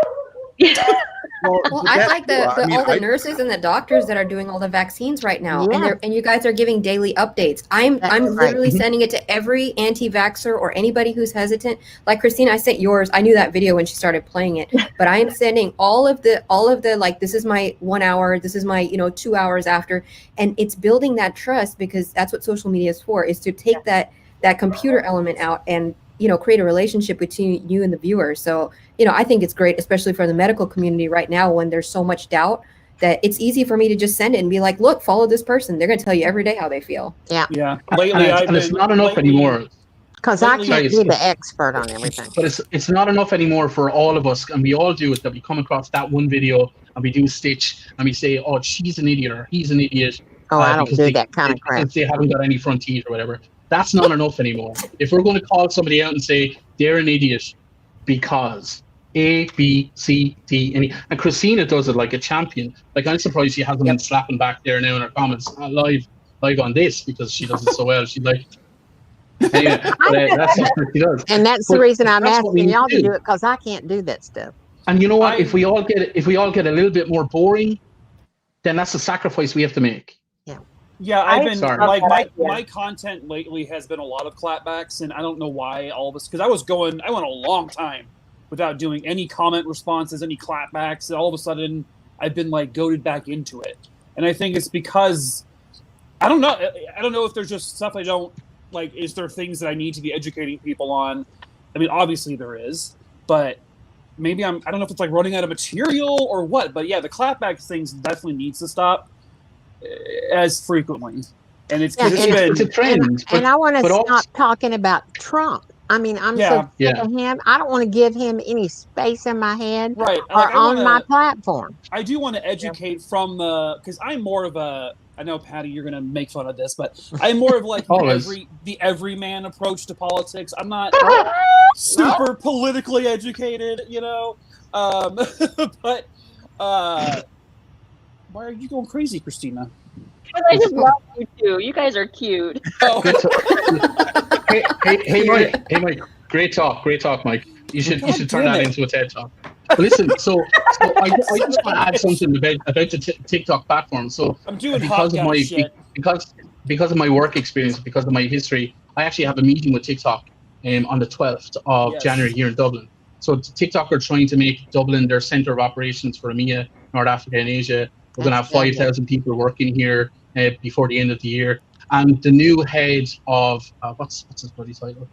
Well, I like all the nurses and the doctors that are doing all the vaccines right now, and you guys are giving daily updates. I'm literally sending it to every anti-vaxxer or anybody who's hesitant. Like Christina, I sent yours. I knew that video when she started playing it, but I am sending all of the like, this is my 1 hour, this is my 2 hours after, and it's building that trust, because that's what social media is for, is to take that computer element out and create a relationship between you and the viewer. So, I think it's great, especially for the medical community right now, when there's so much doubt, that it's easy for me to just send it and be like, look, follow this person. They're going to tell you every day how they feel. Yeah. Lately, and it's not enough anymore. Because I can't be the expert on everything. But it's not enough anymore for all of us, and we all do it, that we come across that one video and we do a stitch and we say, oh, she's an idiot or he's an idiot. Oh, I don't do that kind of crap. They haven't got any front teeth or whatever. That's not enough anymore. If we're going to call somebody out and say they're an idiot because A, B, C, D, and E, and Christina does it like a champion. Like, I'm surprised she hasn't been slapping back there now in her comments live on this, because she does it so well. She's like, anyway, that's what she does. And that's the reason I'm asking y'all to do it, because I can't do that stuff. And you know what? If we all get a little bit more boring, then that's a sacrifice we have to make. Yeah, I've been like my content lately has been a lot of clapbacks, and I don't know why all of this, because I went a long time without doing any comment responses, any clapbacks, and all of a sudden I've been like goaded back into it. And I think it's because I don't know if there's just stuff I don't like. Is there things that I need to be educating people on? I mean, obviously there is, but maybe I don't know if it's like running out of material or what. But yeah, the clapback things definitely needs to stop as frequently, and it's a trend. And I want to stop talking about Trump. I mean, I'm so sick of him. I don't want to give him any space in my head or on my platform. I do want to educate from because I'm more of a. I know, Paddy, you're going to make fun of this, but I'm more of like the everyman approach to politics. I'm not super politically educated, but. Why are you going crazy, Christina? Because I just love you too. You guys are cute. Oh. hey, Mike. Great talk, Mike. You should turn that into a TED talk. But listen, so I just want to add something about the TikTok platform. So I'm doing because of my work experience, because of my history, I actually have a meeting with TikTok on the 12th of January here in Dublin. So TikTok are trying to make Dublin their center of operations for EMEA, North Africa, and Asia. We're going to have 5,000 people working here before the end of the year. And the new head of, what's his bloody title?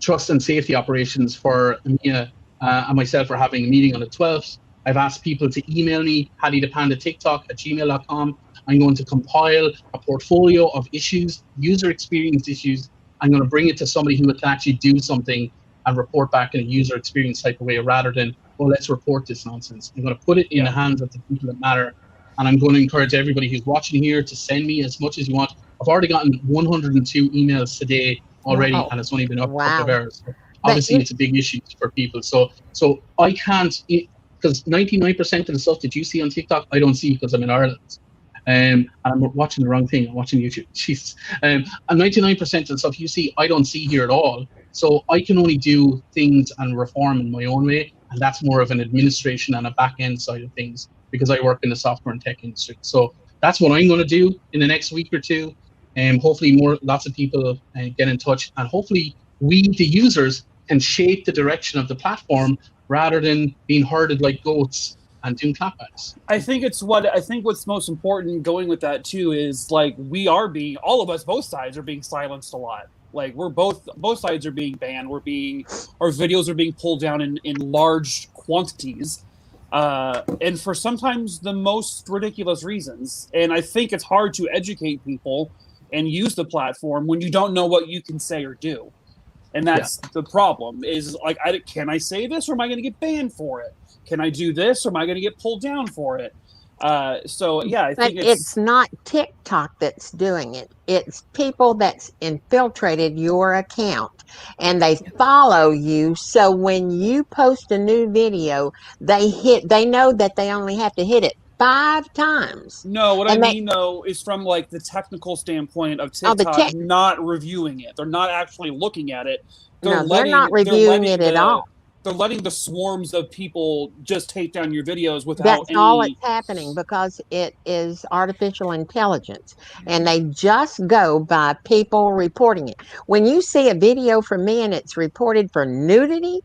Trust and Safety Operations for EMEA and myself are having a meeting on the 12th. I've asked people to email me, paddythepanda@tiktok@gmail.com. I'm going to compile a portfolio of issues, user experience issues. I'm going to bring it to somebody who can actually do something and report back in a user experience type of way, rather than, well, let's report this nonsense. I'm going to put it in the hands of the people that matter. And I'm going to encourage everybody who's watching here to send me as much as you want. I've already gotten 102 emails today already, and it's only been up a couple of hours. So obviously, it's a big issue for people. So I can't, because 99% of the stuff that you see on TikTok, I don't see because I'm in Ireland. And I'm watching the wrong thing. I'm watching YouTube. Jesus. And 99% of the stuff you see, I don't see here at all. So I can only do things and reform in my own way. And that's more of an administration and a back end side of things, because I work in the software and tech industry. So that's what I'm going to do in the next week or two. And hopefully lots of people get in touch. And hopefully we, the users, can shape the direction of the platform rather than being herded like goats and doing clapbacks. I think what's most important going with that too is like all of us, both sides are being silenced a lot. Like both sides are being banned. Our videos are being pulled down in large quantities. And for sometimes the most ridiculous reasons. And I think it's hard to educate people and use the platform when you don't know what you can say or do. And that's the problem is like, can I say this or am I going to get banned for it? Can I do this or am I going to get pulled down for it? So yeah, I think it's not TikTok that's doing it. It's people that's infiltrated your account and they follow you. So when you post a new video, they know that they only have to hit it 5 times. No, what I mean though is from like the technical standpoint of TikTok not reviewing it. They're not actually looking at it. They're not reviewing it at all. They're letting the swarms of people just take down your videos without That's all that's happening because it is artificial intelligence and they just go by people reporting it. When you see a video from me and it's reported for nudity,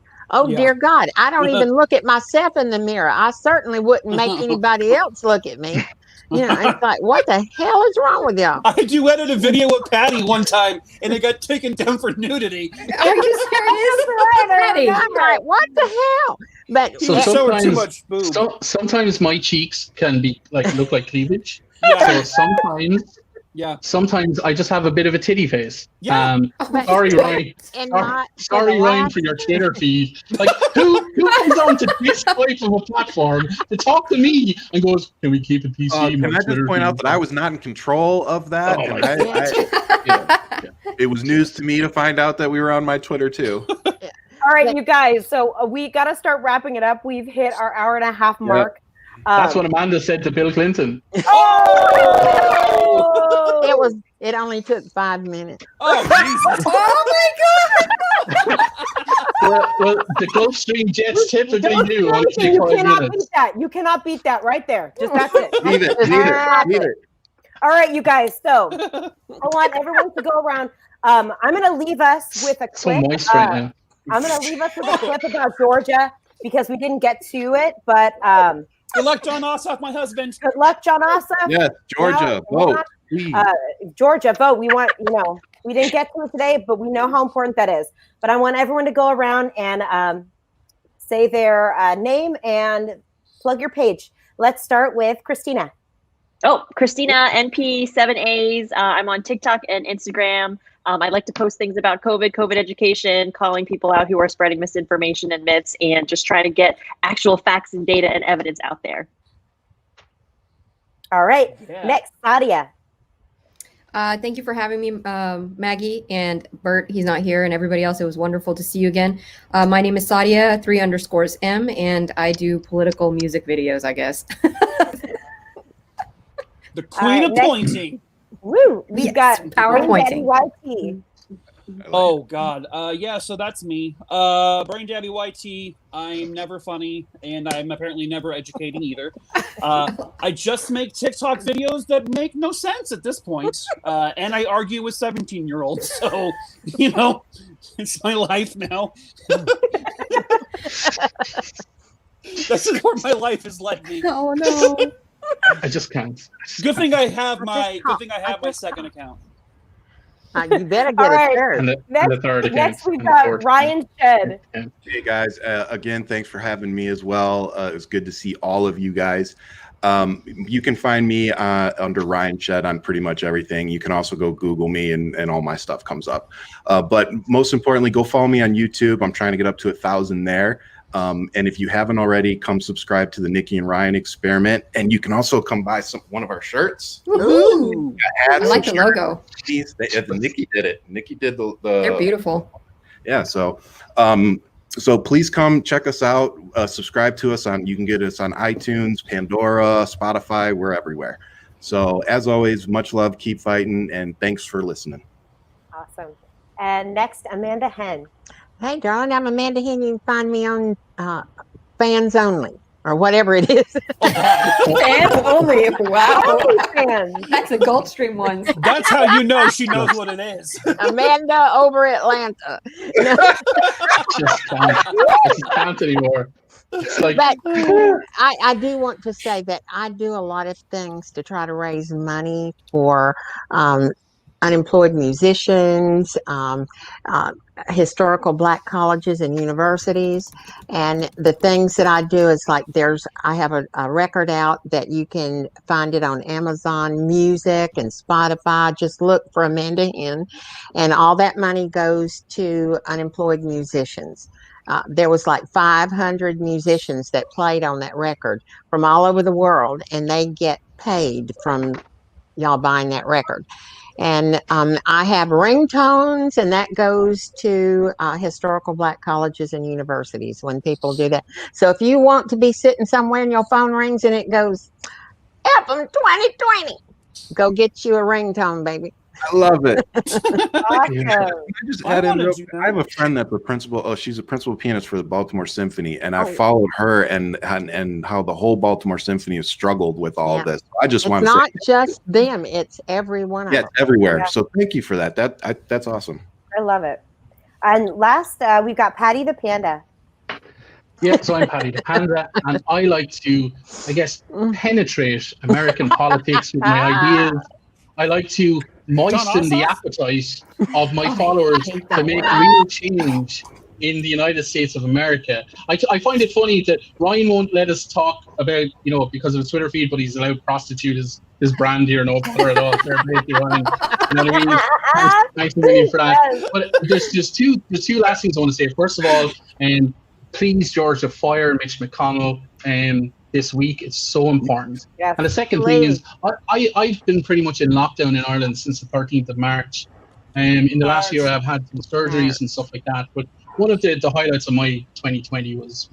dear God, I don't even look at myself in the mirror. I certainly wouldn't make anybody else look at me. It's like, what the hell is wrong with y'all? I duetted a video with Paddy one time, and it got taken down for nudity. Are you serious? Paddy? I'm like, what the hell? But too much boob. Sometimes my cheeks can be look like cleavage. Yeah. So sometimes I just have a bit of a titty face. Yeah. Sorry, Ryan. Sorry, Ryan, for your Twitter feed. Like, who comes on to this type of a platform to talk to me and goes, "Can we keep it PC?" Can I just point out that I was not in control of that? It was news to me to find out that we were on my Twitter too. All right, you guys. So we got to start wrapping it up. We've hit our hour-and-a-half mark. That's what Amanda said to Bill Clinton. It only took 5 minutes. Oh, Jesus. Oh my God. well, the Gulfstream jets typically do. You cannot beat that. You cannot beat that right there. Just that's it. Leave it. All right, you guys. So I want everyone to go around. I'm going to leave us with a clip. So moist right now. I'm going to leave us with a clip about Georgia because we didn't get to it, but good luck, John Ossoff, my husband. Good luck, John Ossoff. Yes, Georgia, vote. Georgia, vote. We want, we didn't get to it today, but we know how important that is. But I want everyone to go around and say their name and plug your page. Let's start with Christina. Oh, Christina NP7As. I'm on TikTok and Instagram. I like to post things about COVID education, calling people out who are spreading misinformation and myths, and just trying to get actual facts and data and evidence out there. All right. Yeah. Next, Saadia. Thank you for having me, Maggie and Bert. He's not here, and everybody else. It was wonderful to see you again. My name is Saadia 3_M, and I do political music videos, I guess. The queen of pointing. Woo! We've got PowerPointing. YT. Oh God, yeah. So that's me, BrainDaddy YT. I'm never funny, and I'm apparently never educating either. I just make TikTok videos that make no sense at this point, and I argue with 17-year-olds. So it's my life now. This is where my life is led me. Oh no. I just can't. Good thing I have my second account. You better get a third. And the third account. Next we've got Ryan Shead. Hey guys, again, thanks for having me as well. It was good to see all of you guys. You can find me under Ryan Shead on pretty much everything. You can also go Google me and all my stuff comes up. But most importantly, go follow me on YouTube. I'm trying to get up to 1,000 there. And if you haven't already, come subscribe to the Nikki and Ryan Experiment. And you can also come buy one of our shirts. Ooh. I like the logo. Nikki did it. Nikki did the They're beautiful. Yeah. So please come check us out. Subscribe to us you can get us on iTunes, Pandora, Spotify. We're everywhere. So as always, much love, keep fighting, and thanks for listening. Awesome. And next, Amanda Henn. Hey, darling, I'm Amanda Henn. You can find me on Fans Only or whatever it is. Fans Only. Wow. Fans. That's a Gulfstream one. That's how you know she knows what it is. Amanda over Atlanta. Just can't anymore. But I do want to say that I do a lot of things to try to raise money for unemployed musicians, historical Black colleges and universities. And the things that I do is like I have a record out that you can find it on Amazon Music and Spotify. Just look for Amanda Henn, and all that money goes to unemployed musicians. There was like 500 musicians that played on that record from all over the world, and they get paid from y'all buying that record. And I have ringtones, and that goes to historical Black colleges and universities when people do that. So if you want to be sitting somewhere and your phone rings and it goes, FM 2020, go get you a ringtone, baby. I love it. Awesome. I have a friend that's a principal. Oh, she's a principal pianist for the Baltimore Symphony, and I followed her and how the whole Baltimore Symphony has struggled with all this. I just want to say, it's not just them; it's every one of them. Yeah, it's everywhere. Yeah. So thank you for that. That's awesome. I love it. And last, we've got Paddy the Panda. Yeah, so I'm Paddy the Panda, and I like to, I guess, penetrate American politics with my ideas. I like to moisten the appetite of my followers to make real change in the United States of America. I find it funny that Ryan won't let us talk about, because of his Twitter feed, but he's allowed to prostitute his brand here, no bother at all. Fair play to you, Ryan. You know what I mean? Thanks a million for that. Yes. But there's two last things I want to say. First of all, please, Georgia, fire Mitch McConnell this week. It's so important. Yes, and the second thing is, I've been pretty much in lockdown in Ireland since the 13th of March. In the last year, I've had some surgeries and stuff like that. But one of the highlights of my 2020 was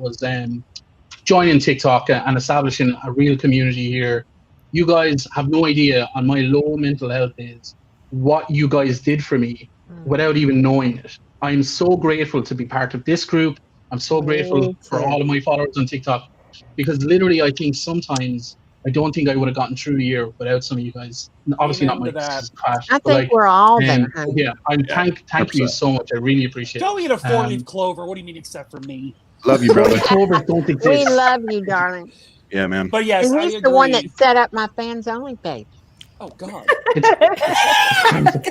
joining TikTok and establishing a real community here. You guys have no idea on my low mental health days what you guys did for me without even knowing it. I'm so grateful to be part of this group. I'm so grateful for all of my followers on TikTok, because literally I think sometimes I don't think I would have gotten through a year without some of you guys. Obviously not my crash. I think we're all there. Yeah, thank you so much. I really appreciate it. Don't eat a 4-leaf clover. What do you mean except for me? Love you, brother. Clovers don't exist. We love you, darling. Yeah, man. But yes, and he's the one that set up my fans only page. Oh God.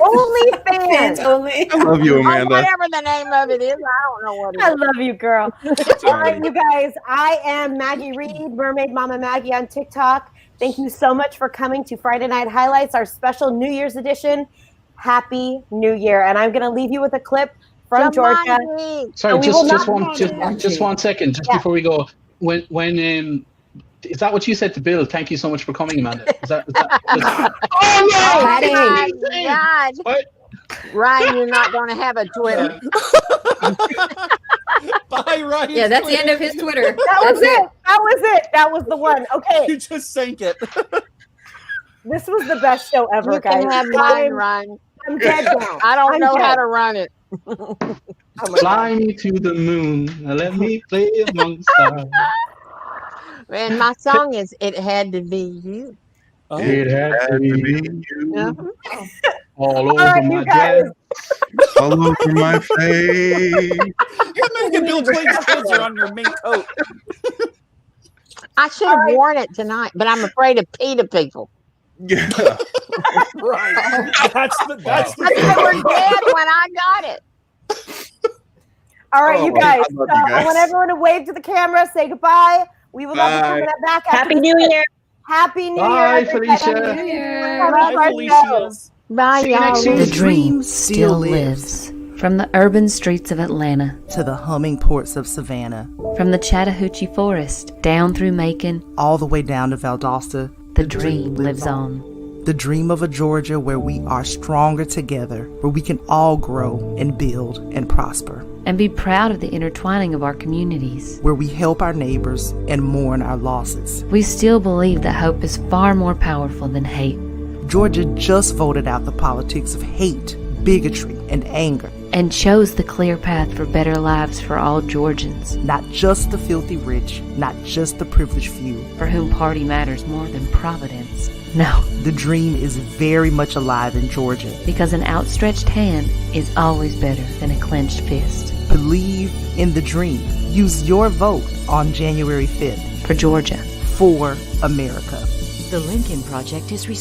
Only fans only. I love you, Amanda. Whatever the name of it is, I don't know what it is. I love you, girl. All right, you guys. I am Maggie Reed, Mermaidmama Maggie on TikTok. Thank you so much for coming to Friday Night Highlights, our special New Year's edition. Happy New Year! And I'm going to leave you with a clip from Georgia. Sorry, just one second, before we go. When is that what you said to Bill? Thank you so much for coming, Amanda. Is that oh my God! What? Ryan, you're not going to have a Twitter. Bye, Ryan. Yeah, that's the end of his Twitter. That was it. That was the one. Okay. You just sank it. This was the best show ever, you guys. Can have mine, Ryan. I'm dead now. I don't know how to run it. Fly me to the moon and let me play among stars. And my song is "It Had to Be You." Oh, it had to be you. Uh-huh. All over my dress, all over my face. You're making Bill Clinton's kids are on your mink coat. I should have worn it tonight, but I'm afraid of PETA people. Yeah. Right. That's the they were dead when I got it. All right, you guys. I want everyone to wave to the camera, say goodbye. We would love to come back. Happy New Year. Happy New Bye, Year. Felicia. Happy New Year. Bye, Felicia. Bye, y'all. The dream still lives. From the urban streets of Atlanta to the humming ports of Savannah, from the Chattahoochee Forest down through Macon, all the way down to Valdosta, the dream lives on. The dream of a Georgia where we are stronger together, where we can all grow and build and prosper. And be proud of the intertwining of our communities. Where we help our neighbors and mourn our losses. We still believe that hope is far more powerful than hate. Georgia just voted out the politics of hate, bigotry, and anger. And chose the clear path for better lives for all Georgians. Not just the filthy rich, not just the privileged few. For whom party matters more than Providence. No. The dream is very much alive in Georgia. Because an outstretched hand is always better than a clenched fist. Believe in the dream. Use your vote on January 5th. For Georgia. For America. The Lincoln Project is responsible.